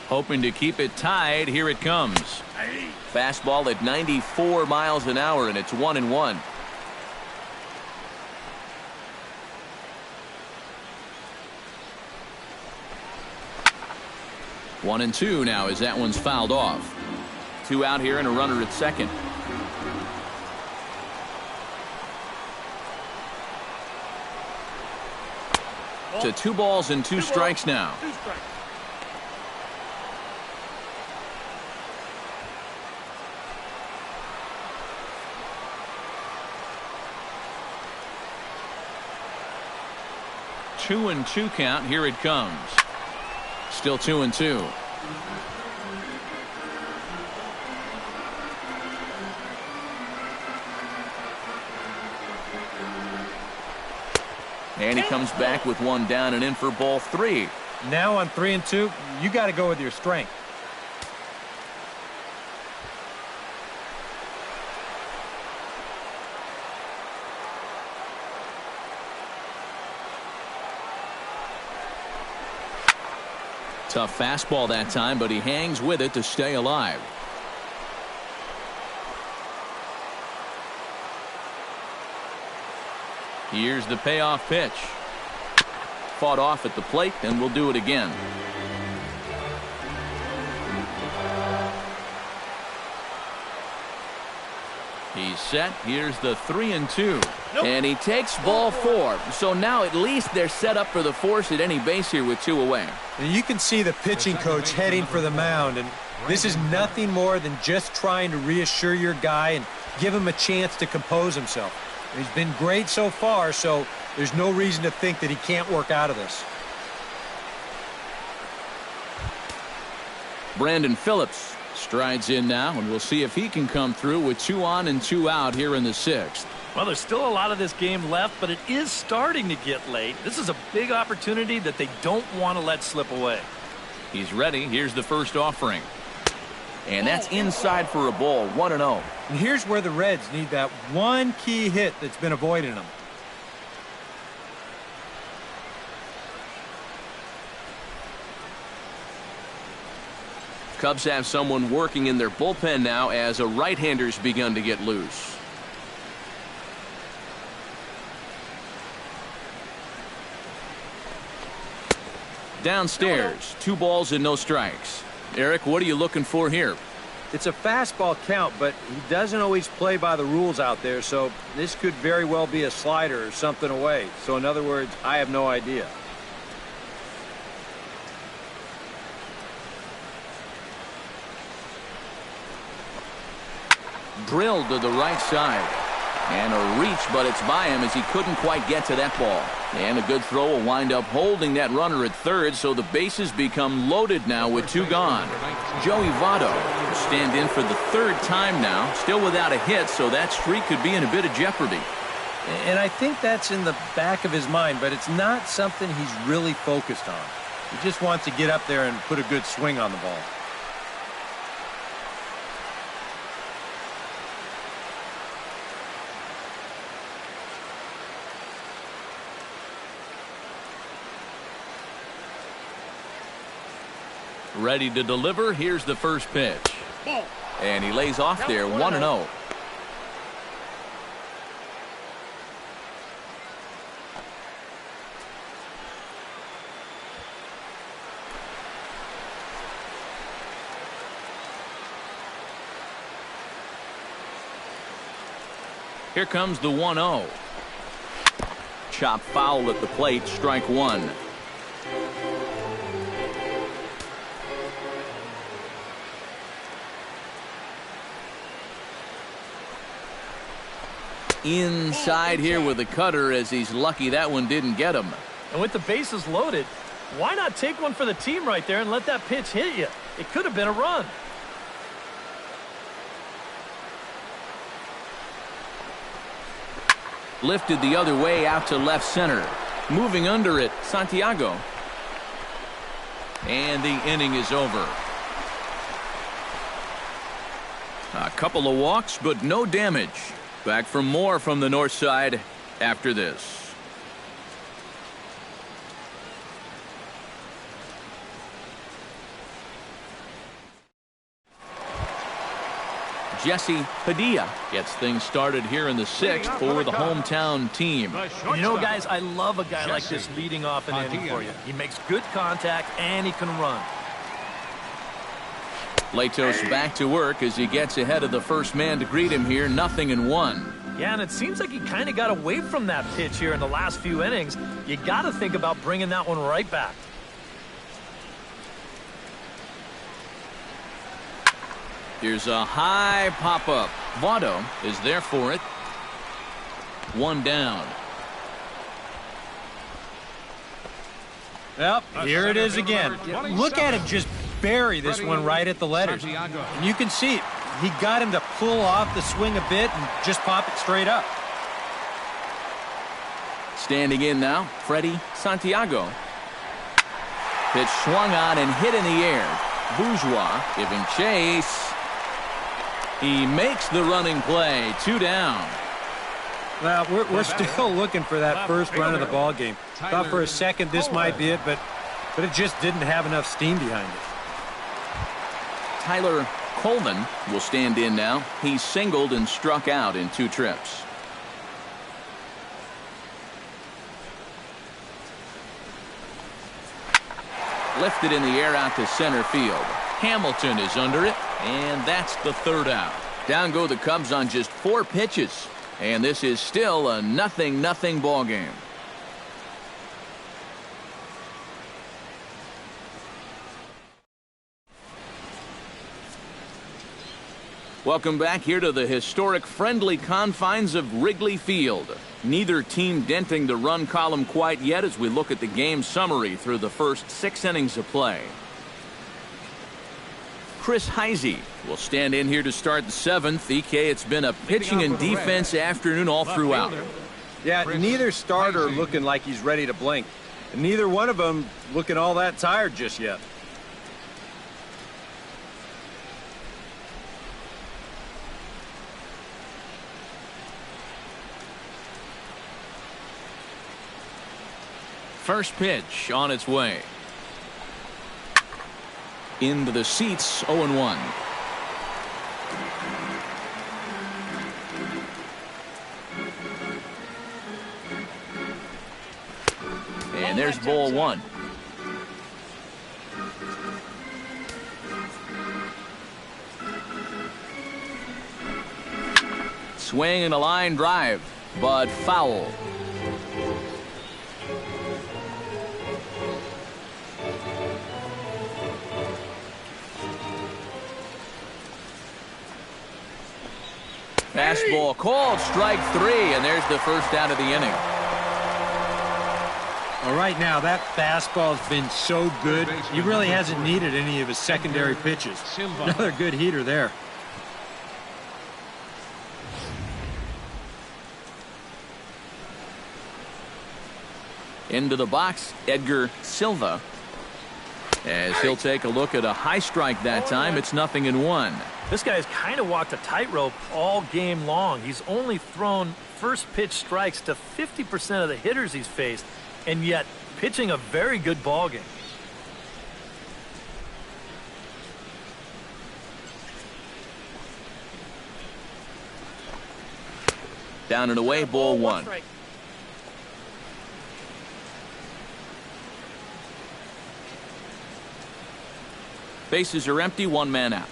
Hoping to keep it tied. Here it comes. Fastball at 94 miles an hour, and it's 1-1. 1-2 now as that one's fouled off. 2 out here and a runner at second. To 2 balls and 2 strikes now. 2 strikes. Two and 2 count. Here it comes. Still 2-2. And he comes back with 1 down and in for ball 3. Now on 3-2, you got to go with your strength. Tough fastball that time, but he hangs with it to stay alive. Here's the payoff pitch. Fought off at the plate, and we'll do it again. He's set. Here's the 3-2. Nope. And he takes ball 4. So now at least they're set up for the force at any base here with 2 away. And you can see the pitching coach heading for the mound, and this is nothing more than just trying to reassure your guy and give him a chance to compose himself. He's been great so far, so there's no reason to think that he can't work out of this. Brandon Phillips strides in now, and we'll see if he can come through with 2 on and 2 out here in the 6th. Well, there's still a lot of this game left, but it is starting to get late. This is a big opportunity that they don't want to let slip away. He's ready. Here's the first offering. And that's inside for a ball, 1-0. And here's where the Reds need that one key hit that's been avoiding them. Cubs have someone working in their bullpen now as a right-hander's begun to get loose. Downstairs, 2 balls and no strikes. Eric, what are you looking for here? It's a fastball count, but he doesn't always play by the rules out there, so this could very well be a slider or something away. So in other words, I have no idea. Drilled to the right side. And a reach, but it's by him as he couldn't quite get to that ball. And a good throw will wind up holding that runner at third, so the bases become loaded now with 2 gone. Joey Vado will stand in for the 3rd time now, still without a hit, so that streak could be in a bit of jeopardy. And I think that's in the back of his mind, but it's not something he's really focused on. He just wants to get up there and put a good swing on the ball. Ready to deliver. Here's the first pitch. And he lays off there, 1-0. Here comes the 1-0. Chop foul at the plate, strike 1. Inside here with a cutter as he's lucky that one didn't get him. And with the bases loaded, why not take one for the team right there and let that pitch hit you? It could have been a run. Lifted the other way out to left center. Moving under it, Santiago. And the inning is over. A couple of walks, but no damage. Back for more from the north side after this. Jesse Padilla gets things started here in the 6th for the hometown team. You know, guys, I love a guy like this leading off an inning for you. He makes good contact and he can run. Latos back to work as he gets ahead of the first man to greet him here. 0-1. Yeah, and it seems like he kind of got away from that pitch here in the last few innings. You got to think about bringing that one right back. Here's a high pop-up. Vado is there for it. 1 down. Well, here it is again. Look at him just bury this one right at the letters. And you can see it. He got him to pull off the swing a bit and just pop it straight up. Standing in now, Freddie Santiago. Pitch swung on and hit in the air. Bourgeois giving chase. He makes the running play. 2 down. Well, we're still looking for that first run of the ball game. Thought for a second this might be it, but it just didn't have enough steam behind it. Tyler Coleman will stand in now. He's singled and struck out in 2 trips. Lifted in the air out to center field. Hamilton is under it, and that's the 3rd out. Down go the Cubs on just 4 pitches, and this is still a 0-0 ball game. Welcome back here to the historic friendly confines of Wrigley Field. Neither team denting the run column quite yet as we look at the game summary through the first 6 innings of play. Chris Heisey will stand in here to start the 7th. EK, it's been a pitching and defense afternoon all throughout. Yeah, neither starter looking like he's ready to blink. And neither one of them looking all that tired just yet. First pitch on its way. Into the seats, 0-1. And there's ball 1. Swing and a line drive, but foul. Fastball called, strike 3, and there's the first out of the inning. Well, right now, that fastball has been so good, he really hasn't needed any of his secondary pitches. Another good heater there. Into the box, Edgar Silva. As he'll take a look at a high strike that time, it's 0-1. This guy's kind of walked a tightrope all game long. He's only thrown first pitch strikes to 50% of the hitters he's faced, and yet pitching a very good ball game. Down and away, ball 1. Bases are empty, 1 man out.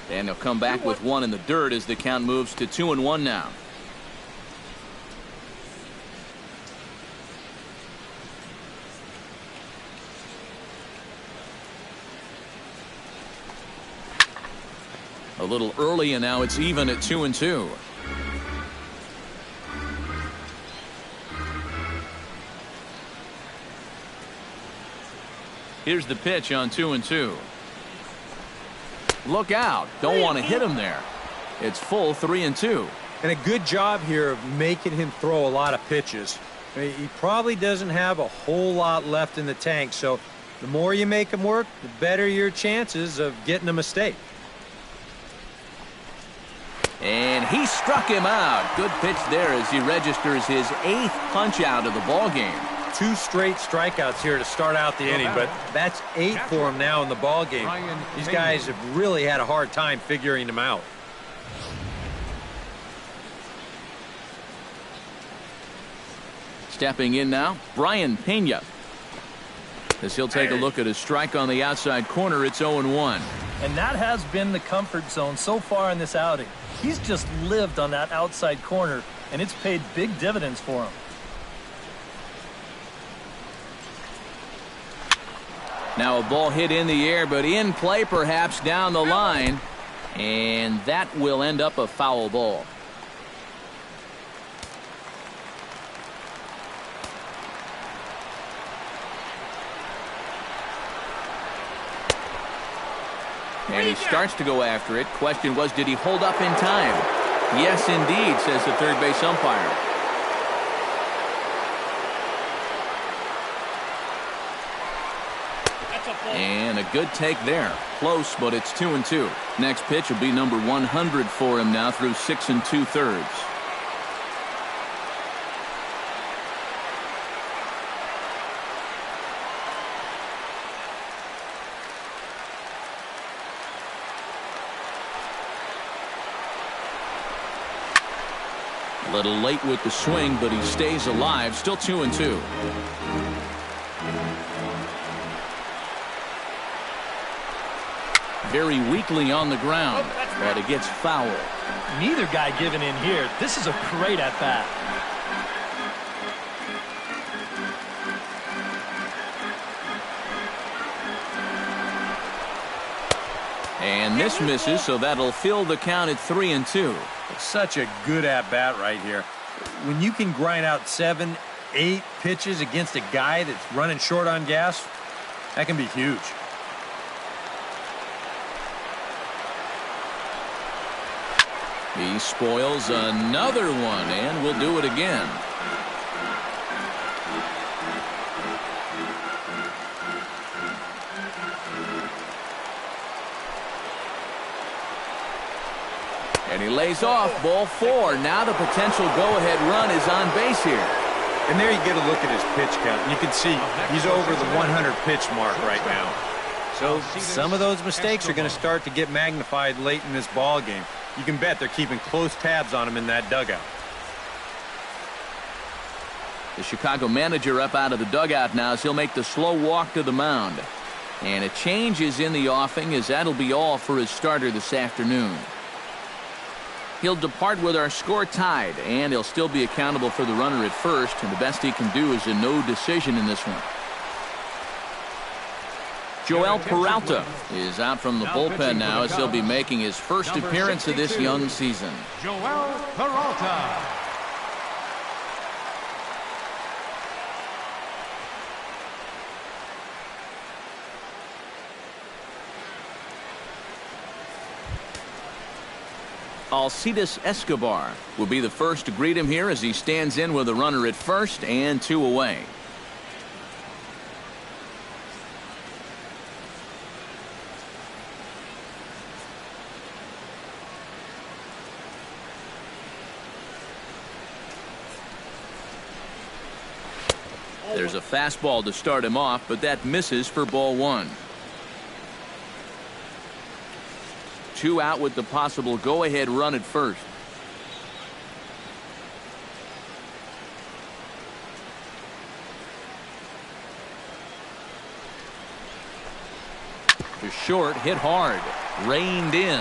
And they'll come back with 1 in the dirt as the count moves to 2-1 now. A little early, and now it's even at 2-2. Here's the pitch on 2-2. Look out. Don't want to hit him there. It's full 3-2. And a good job here of making him throw a lot of pitches. I mean, he probably doesn't have a whole lot left in the tank, so the more you make him work, the better your chances of getting a mistake. And he struck him out. Good pitch there as he registers his 8th punch out of the ball game. 2 straight strikeouts here to start out the inning, but that's 8 for him now in the ball game. These guys have really had a hard time figuring him out. Stepping in now, Brian Pena. As he'll take a look at a strike on the outside corner, it's 0-1. And that has been the comfort zone so far in this outing. He's just lived on that outside corner, and it's paid big dividends for him. Now a ball hit in the air, but in play perhaps down the line. And that will end up a foul ball. And he starts to go after it. Question was, did he hold up in time? Yes, indeed, says the third base umpire. And a good take there. Close, but it's 2-2. Next pitch will be number 100 for him now through 6 2/3. A little late with the swing, but he stays alive. Still 2-2. Very weakly on the ground, but it gets foul. Neither guy giving in here. This is a great at-bat. And this misses, so that'll fill the count at 3-2. Such a good at-bat right here. When you can grind out 7, 8 pitches against a guy that's running short on gas, that can be huge. He spoils another one, and will do it again. And he lays off, ball 4. Now the potential go-ahead run is on base here. And there you get a look at his pitch count. And you can see he's over the 100 pitch mark right now. So some of those mistakes are going to start to get magnified late in this ball game. You can bet they're keeping close tabs on him in that dugout. The Chicago manager up out of the dugout now as he'll make the slow walk to the mound. And a change is in the offing, as that'll be all for his starter this afternoon. He'll depart with our score tied, and he'll still be accountable for the runner at first, and the best he can do is a no decision in this one. Joelle Peralta is out from the bullpen now as he'll be making his first appearance of this young season. Joelle Peralta. Alcides Escobar will be the first to greet him here as he stands in with a runner at first and 2 away. There's a fastball to start him off, but that misses for ball 1. 2 out with the possible go-ahead run at first. To short, hit hard, reined in.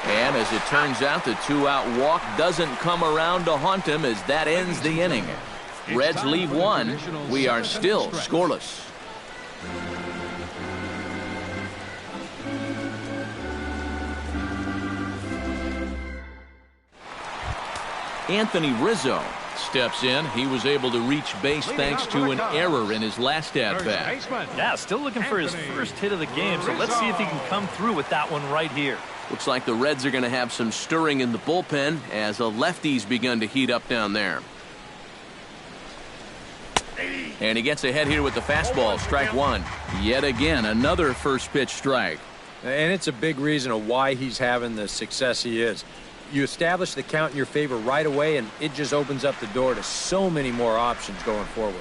And as it turns out, the 2-out walk doesn't come around to haunt him as that ends the inning. Reds leave 1. We are still scoreless. Anthony Rizzo steps in. He was able to reach base thanks to an error in his last at-bat. Yeah, still looking for his first hit of the game, so let's see if he can come through with that one right here. Looks like the Reds are going to have some stirring in the bullpen as the lefties begun to heat up down there. And he gets ahead here with the fastball, strike 1. Yet again, another first pitch strike. And it's a big reason of why he's having the success he is. You establish the count in your favor right away, and it just opens up the door to so many more options going forward.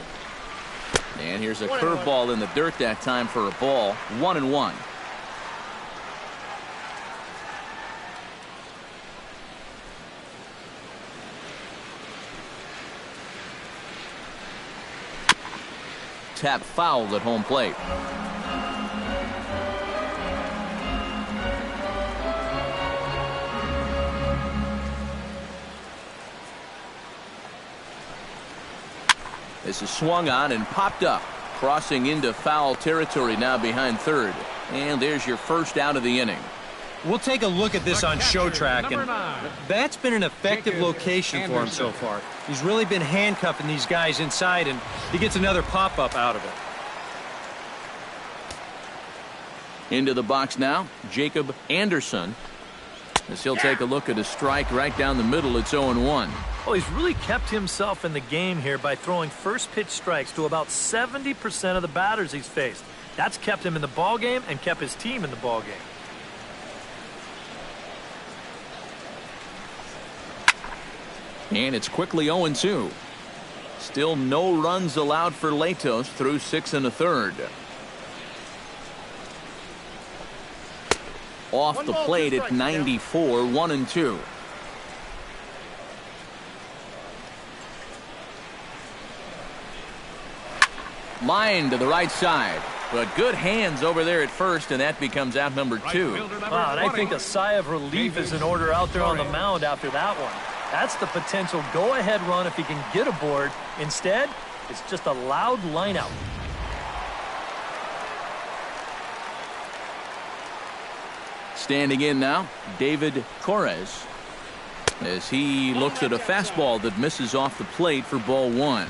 And here's a curveball in the dirt that time for a ball. 1-1. tap foul at home plate. This is swung on and popped up, crossing into foul territory now behind third. And there's your first out of the inning. We'll take a look at this on show track, and that's been an effective location for him so far. He's really been handcuffing these guys inside, and he gets another pop-up out of it. Into the box now, Jacob Anderson. As he'll take a look at a strike right down the middle. It's 0-1. Oh, he's really kept himself in the game here by throwing first pitch strikes to about 70% of the batters he's faced. That's kept him in the ball game and kept his team in the ball game. And it's quickly 0-2. Still no runs allowed for Latos through 6 1/3. Off the plate at 94, 1-2. Line to the right side. But good hands over there at first, and that becomes out number 2. Wow, and I think a sigh of relief is in order out there on the mound after that one. That's the potential go-ahead run if he can get aboard. Instead, it's just a loud line-out. Standing in now, David Torres, as he looks at a fastball that misses off the plate for ball 1.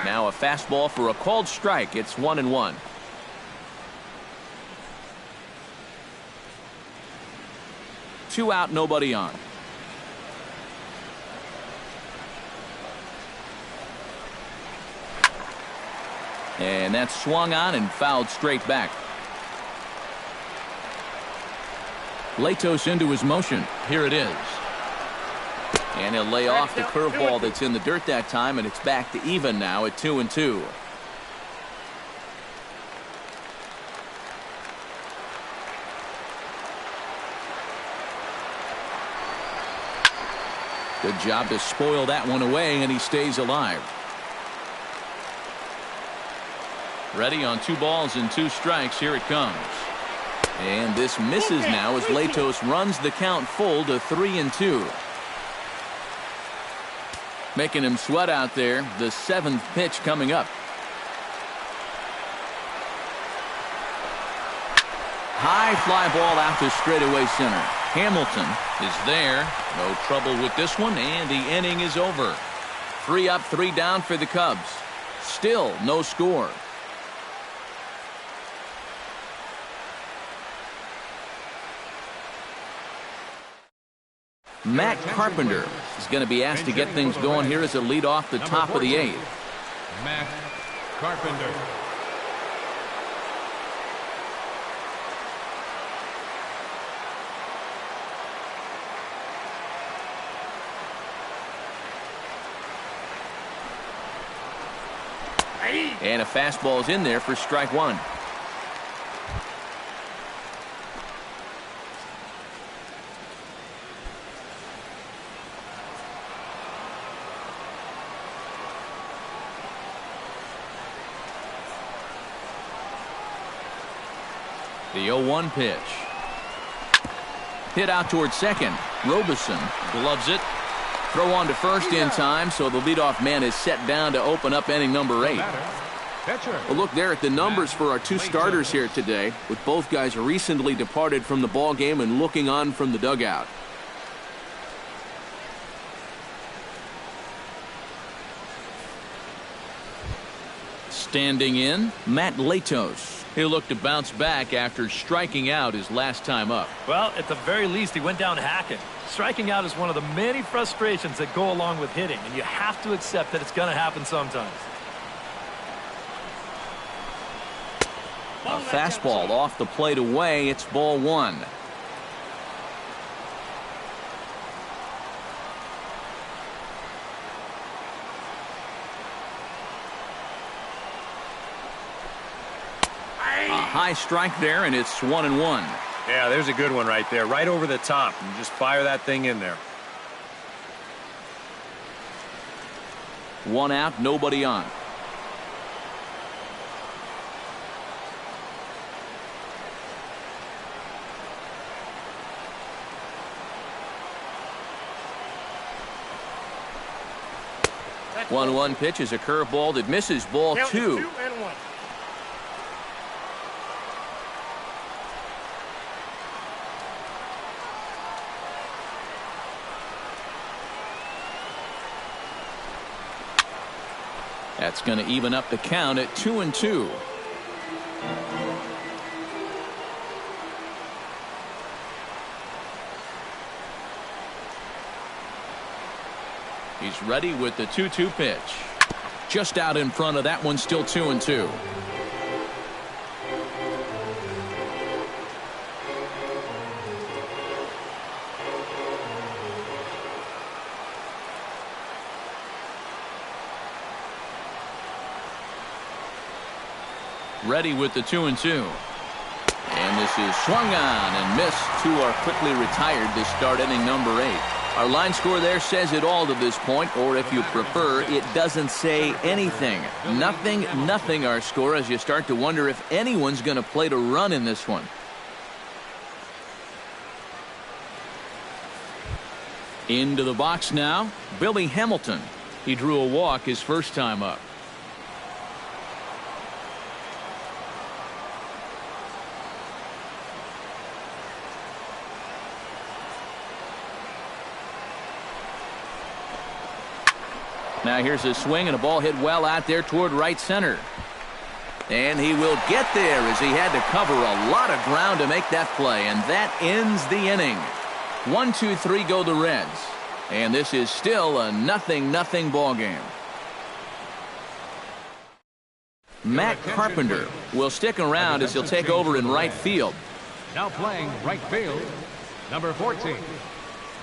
Now a fastball for a called strike. It's 1-1. Two out, nobody on. And that's swung on and fouled straight back. Latos into his motion. Here it is. And he'll lay off the curveball that's in the dirt that time, and it's back to even now at 2-2. Good job to spoil that one away, and he stays alive. Ready on 2 balls and 2 strikes. Here it comes. And this misses now as Latos runs the count full to 3-2. Making him sweat out there. The 7th pitch coming up. High fly ball out to straightaway center. Hamilton is there. No trouble with this one, and the inning is over. 3 up, 3 down for the Cubs. Still no score. Matt Carpenter is going to be asked to get things going here as a lead off the top of the 8th. Matt Carpenter. And a fastball is in there for strike 1. The 0-1 pitch. Hit out towards second. Robeson gloves it. Throw on to first in time, so the leadoff man is set down to open up inning number 8. Well, look there at the numbers for our 2 starters here today, with both guys recently departed from the ball game and looking on from the dugout. Standing in, Matt Latos. He'll look to bounce back after striking out his last time up. Well, at the very least, he went down hacking. Striking out is one of the many frustrations that go along with hitting, and you have to accept that it's going to happen sometimes. A fastball off the plate away. It's ball 1. high strike there, and it's 1-1. Yeah, there's a good one right there, right over the top. And just fire that thing in there. 1 out, nobody on. That's 1-1 pitch is a curveball that misses, ball 2. 2-1. That's going to even up the count at 2-2. He's ready with the 2-2 pitch. Just out in front of that one, still 2-2. Ready with the 2-2. And this is swung on and missed. 2 are quickly retired to start inning number 8. Our line score there says it all to this point, or if you prefer, it doesn't say anything. 0-0 our score, as you start to wonder if anyone's going to play to run in this one. Into the box now, Billy Hamilton. He drew a walk his first time up. Now here's a swing and a ball hit well out there toward right center. And he will get there as he had to cover a lot of ground to make that play. And that ends the inning. 1-2-3 go the Reds. And this is still a 0-0 ball game. Matt Carpenter will stick around as he'll take over in right field. Now playing right field, number 14,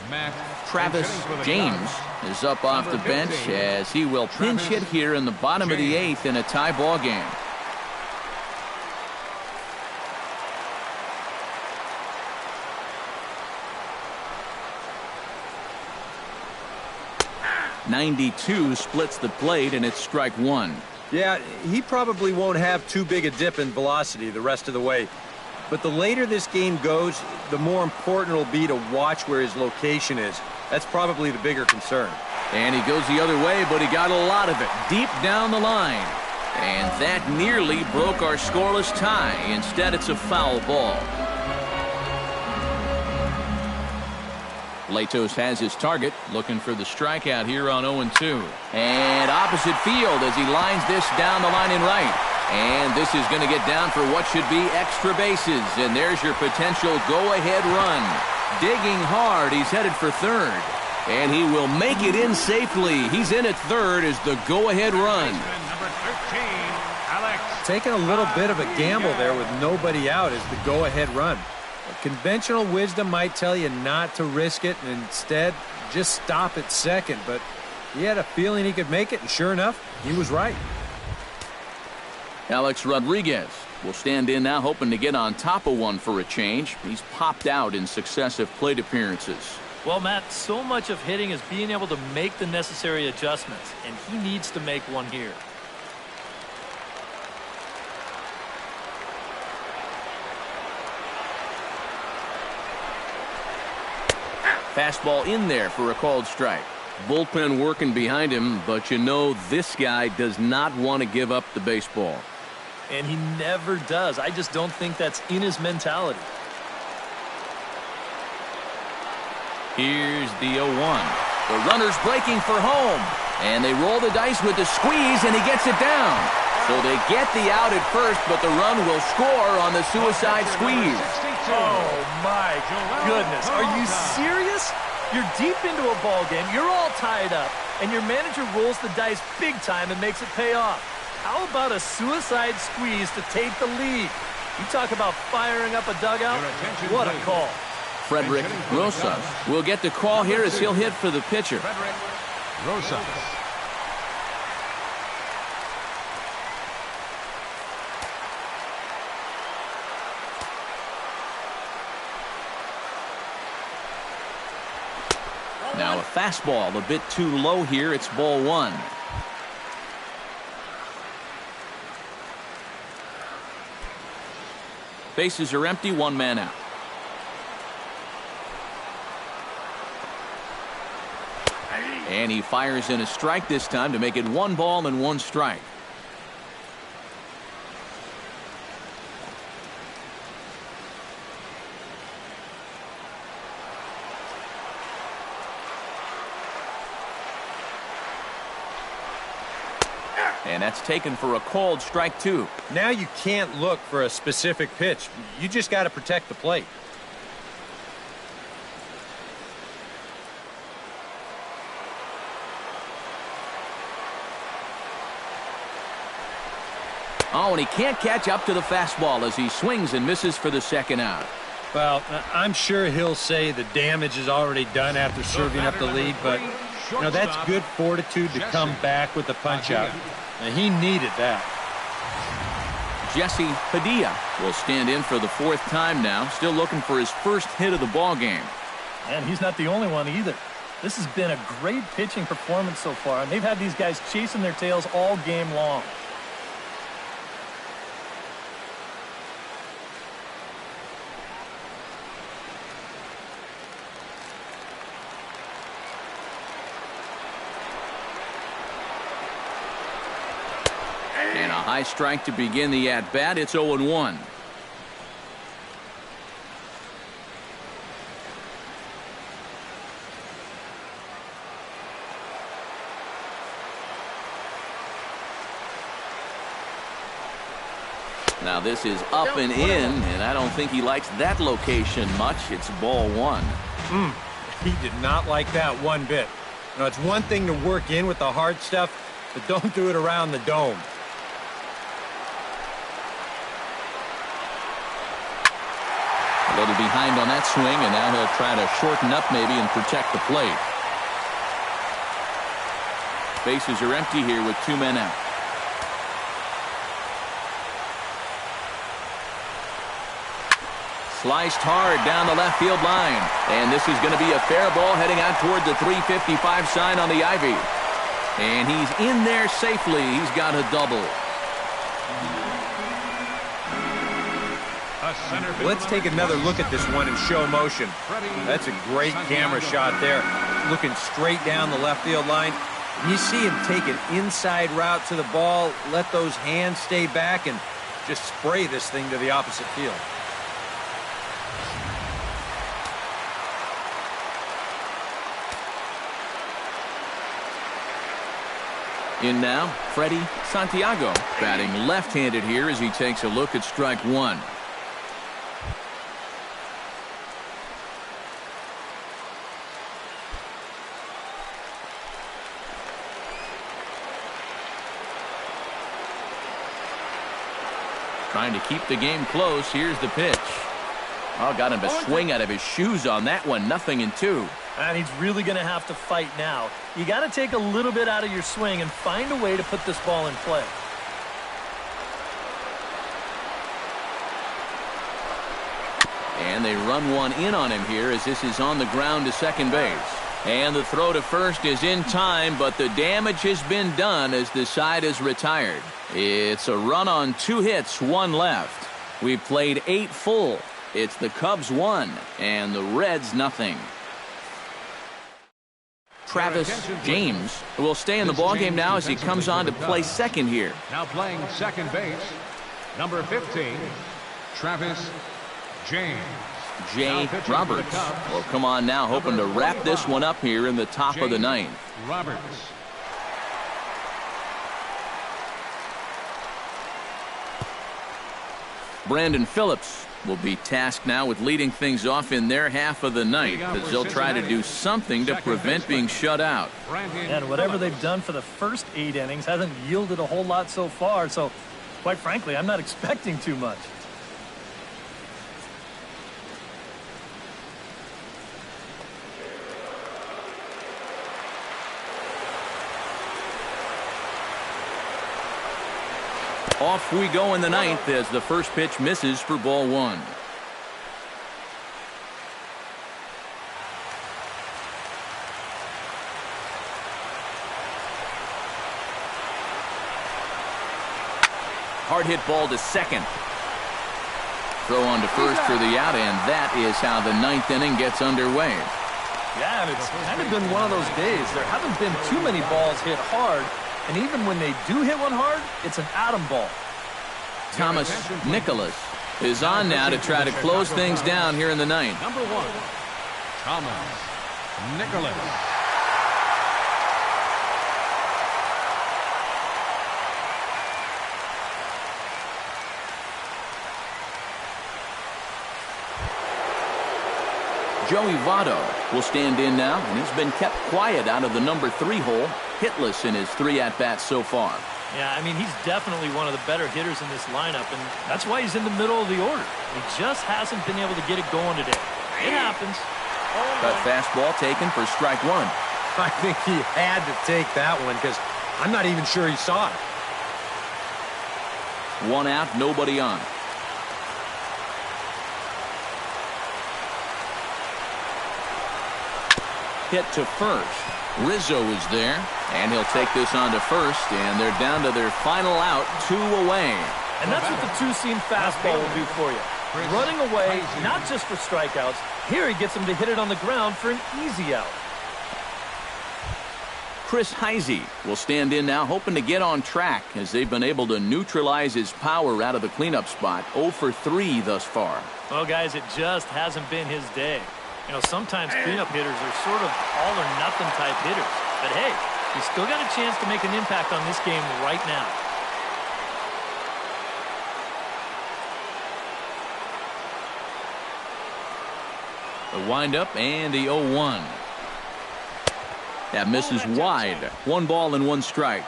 Matt. Travis James is up off the bench as he will pinch hit here in the bottom of the 8th in a tie ball game. .92 splits the plate, and it's strike 1. Yeah, he probably won't have too big a dip in velocity the rest of the way. But the later this game goes, the more important it'll be to watch where his location is. That's probably the bigger concern. And he goes the other way, but he got a lot of it deep down the line. And that nearly broke our scoreless tie. Instead, it's a foul ball. Latos has his target, looking for the strikeout here on 0-2. And opposite field as he lines this down the line in right. And this is going to get down for what should be extra bases. And there's your potential go-ahead run. Digging hard, he's headed for third. And he will make it in safely. He's in at third as the go-ahead run. Number 13, Alex. Taking a little bit of a gamble there with nobody out as the go-ahead run. Conventional wisdom might tell you not to risk it and instead just stop at second. But he had a feeling he could make it, and sure enough, he was right. Alex Rodriguez will stand in now, hoping to get on top of one for a change. He's popped out in successive plate appearances. Well, Matt, so much of hitting is being able to make the necessary adjustments, and he needs to make one here. Fastball in there for a called strike. Bullpen working behind him, but you know this guy does not want to give up the baseball. And he never does. I just don't think that's in his mentality. Here's the 0-1. The runner's breaking for home. And they roll the dice with the squeeze, and he gets it down. So they get the out at first, but the run will score on the suicide squeeze. Oh, my goodness. Are you serious? You're deep into a ball game. You're all tied up. And your manager rolls the dice big time and makes it pay off. How about a suicide squeeze to take the lead? You talk about firing up a dugout. What a call. Frederick Rosas will get the call here as he'll hit for the pitcher. Frederick Rosas. Now a fastball a bit too low here. It's ball one. Bases are empty, one man out. And he fires in a strike this time to make it 1 ball and 1 strike. And that's taken for a called strike 2. Now you can't look for a specific pitch. You just got to protect the plate. Oh, and he can't catch up to the fastball as he swings and misses for the second out. Well, I'm sure he'll say the damage is already done after serving up the lead, but that's good fortitude to come back with the punch out. And he needed that. Jesse Padilla will stand in for the 4th time now, still looking for his first hit of the ball game. And he's not the only one either. This has been a great pitching performance so far, and they've had these guys chasing their tails all game long. High strike to begin the at-bat. It's 0-1. Now this is up and in, and I don't think he likes that location much. It's ball 1. He did not like that one bit. It's one thing to work in with the hard stuff, but don't do it around the dome. A little behind on that swing, and now he'll try to shorten up maybe and protect the plate. Bases are empty here with 2 men out. Sliced hard down the left field line. And this is going to be a fair ball heading out toward the 355 sign on the ivy. And he's in there safely. He's got a double. Let's take another look at this one in show motion. That's a great camera shot there. Looking straight down the left field line. You see him take an inside route to the ball, let those hands stay back, and just spray this thing to the opposite field. In now, Freddie Santiago, batting left-handed here as he takes a look at strike 1. Trying to keep the game close. Here's the pitch. Oh, got him to swing out of his shoes on that one. 0-2. And he's really going to have to fight now. You got to take a little bit out of your swing and find a way to put this ball in play. And they run one in on him here as this is on the ground to second base. And the throw to first is in time, but the damage has been done as the side is retired. It's a run on 2 hits, 1 left. We've played 8 full. It's the Cubs 1 and the Reds 0. Travis James will stay in the ballgame now as he comes on to play second here. Now playing second base, number 15, Travis James. Jay Roberts will come on now, hoping to wrap this one up here in the top of the 9th. Roberts. Brandon Phillips will be tasked now with leading things off in their half of the 9th as they'll try to do something to prevent being shut out. And whatever they've done for the first 8 innings hasn't yielded a whole lot so far, so quite frankly, I'm not expecting too much. Off we go in the 9th as the first pitch misses for ball 1. hard hit ball to second. Throw on to first for the out, and that is how the ninth inning gets underway. Yeah, and it's kind of been one of those days. There haven't been too many balls hit hard, and even when they do hit one hard, it's an atom ball. Thomas Nicholas is on now to try to close things down here in the ninth. Number 1, Thomas Nicholas. Joey Vado will stand in now, and he's been kept quiet out of the number 3 hole, hitless in his 3 at-bats so far. Yeah, I mean, he's definitely one of the better hitters in this lineup, and that's why he's in the middle of the order. He just hasn't been able to get it going today. It happens. Cut fastball taken for strike 1. I think he had to take that one because I'm not even sure he saw it. 1 out, nobody on. Hit to first. Rizzo is there, and he'll take this on to first, and they're down to their final out, 2 away. And that's what the two-seam fastball will do for you. Running away, not just for strikeouts. Here he gets him to hit it on the ground for an easy out. Chris Heisey will stand in now, hoping to get on track as they've been able to neutralize his power out of the cleanup spot. 0 for 3 thus far. Well, guys, it just hasn't been his day. You know, sometimes cleanup hitters are sort of all-or-nothing type hitters. But, hey, he's still got a chance to make an impact on this game right now. The windup and the 0-1. That misses wide. 1 ball and 1 strike.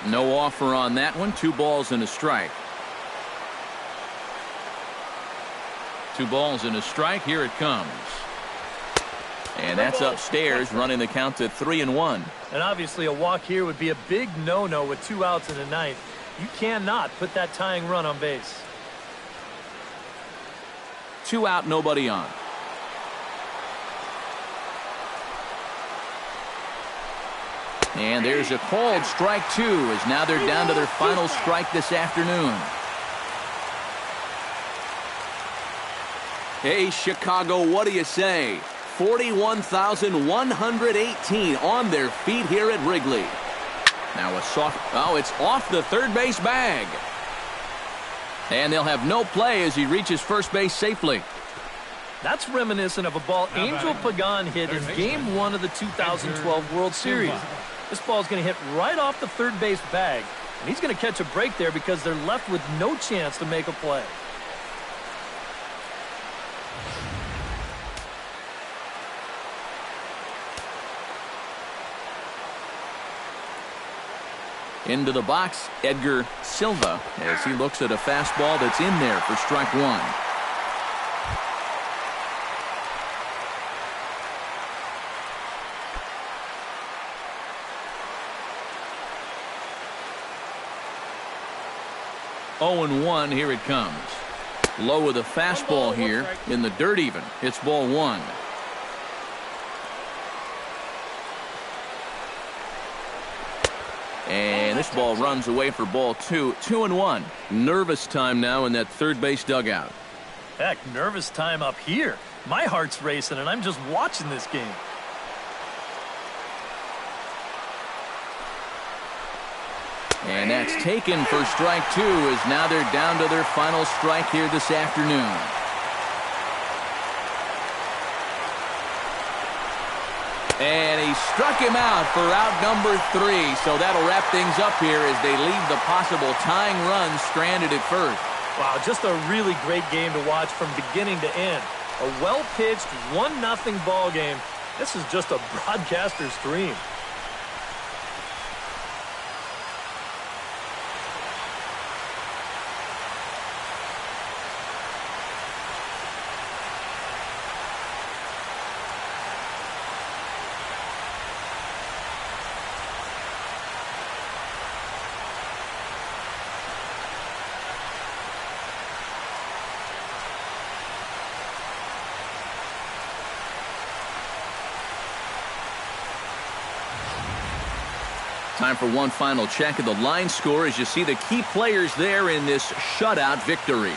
No offer on that one. 2 balls and a strike. 2 balls and a strike. Here it comes. And that's upstairs, running the count to 3-1. And obviously a walk here would be a big no-no with 2 outs in the ninth. You cannot put that tying run on base. 2 out, nobody on. And there's a called strike 2 as now they're down to their final strike this afternoon. Hey, Chicago, what do you say? 41,118 on their feet here at Wrigley. Now a soft, it's off the third base bag. And they'll have no play as he reaches first base safely. That's reminiscent of a ball Angel Pagan hit in Game 1 of the 2012 World Series. This ball's going to hit right off the third base bag, and he's going to catch a break there because they're left with no chance to make a play. Into the box, Edgar Silva, as he looks at a fastball that's in there for strike 1. Oh and 1, here it comes. Low with a fastball here in the dirt even. It's ball 1. And this ball runs away for ball 2. 2-1. Nervous time now in that third base dugout. Heck, nervous time up here. My heart's racing, and I'm just watching this game. And that's taken for strike 2 as now they're down to their final strike here this afternoon. And he struck him out for out number 3. So that'll wrap things up here as they leave the possible tying run stranded at first. Wow, just a really great game to watch from beginning to end. A well-pitched 1-0 ball game. This is just a broadcaster's dream. Time for one final check of the line score as you see the key players there in this shutout victory.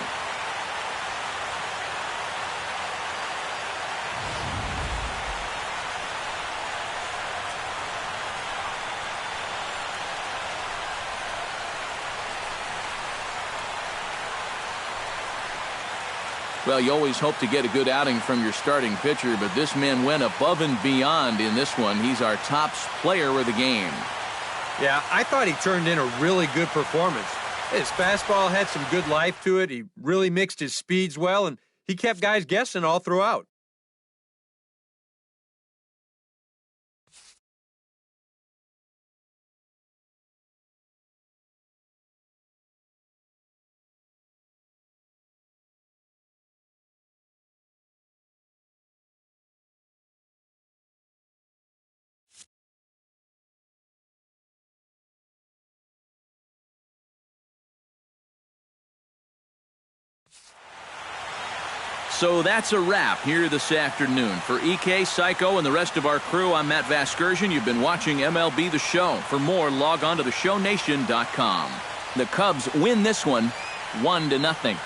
Well, you always hope to get a good outing from your starting pitcher, but this man went above and beyond in this one. He's our top player of the game. Yeah, I thought he turned in a really good performance. His fastball had some good life to it. He really mixed his speeds well, and he kept guys guessing all throughout. So that's a wrap here this afternoon. For EK, Psycho, and the rest of our crew, I'm Matt Vasgersian. You've been watching MLB The Show. For more, log on to theshownation.com. The Cubs win this one 1-0.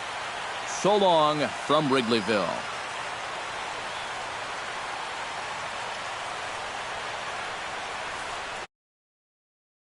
So long from Wrigleyville.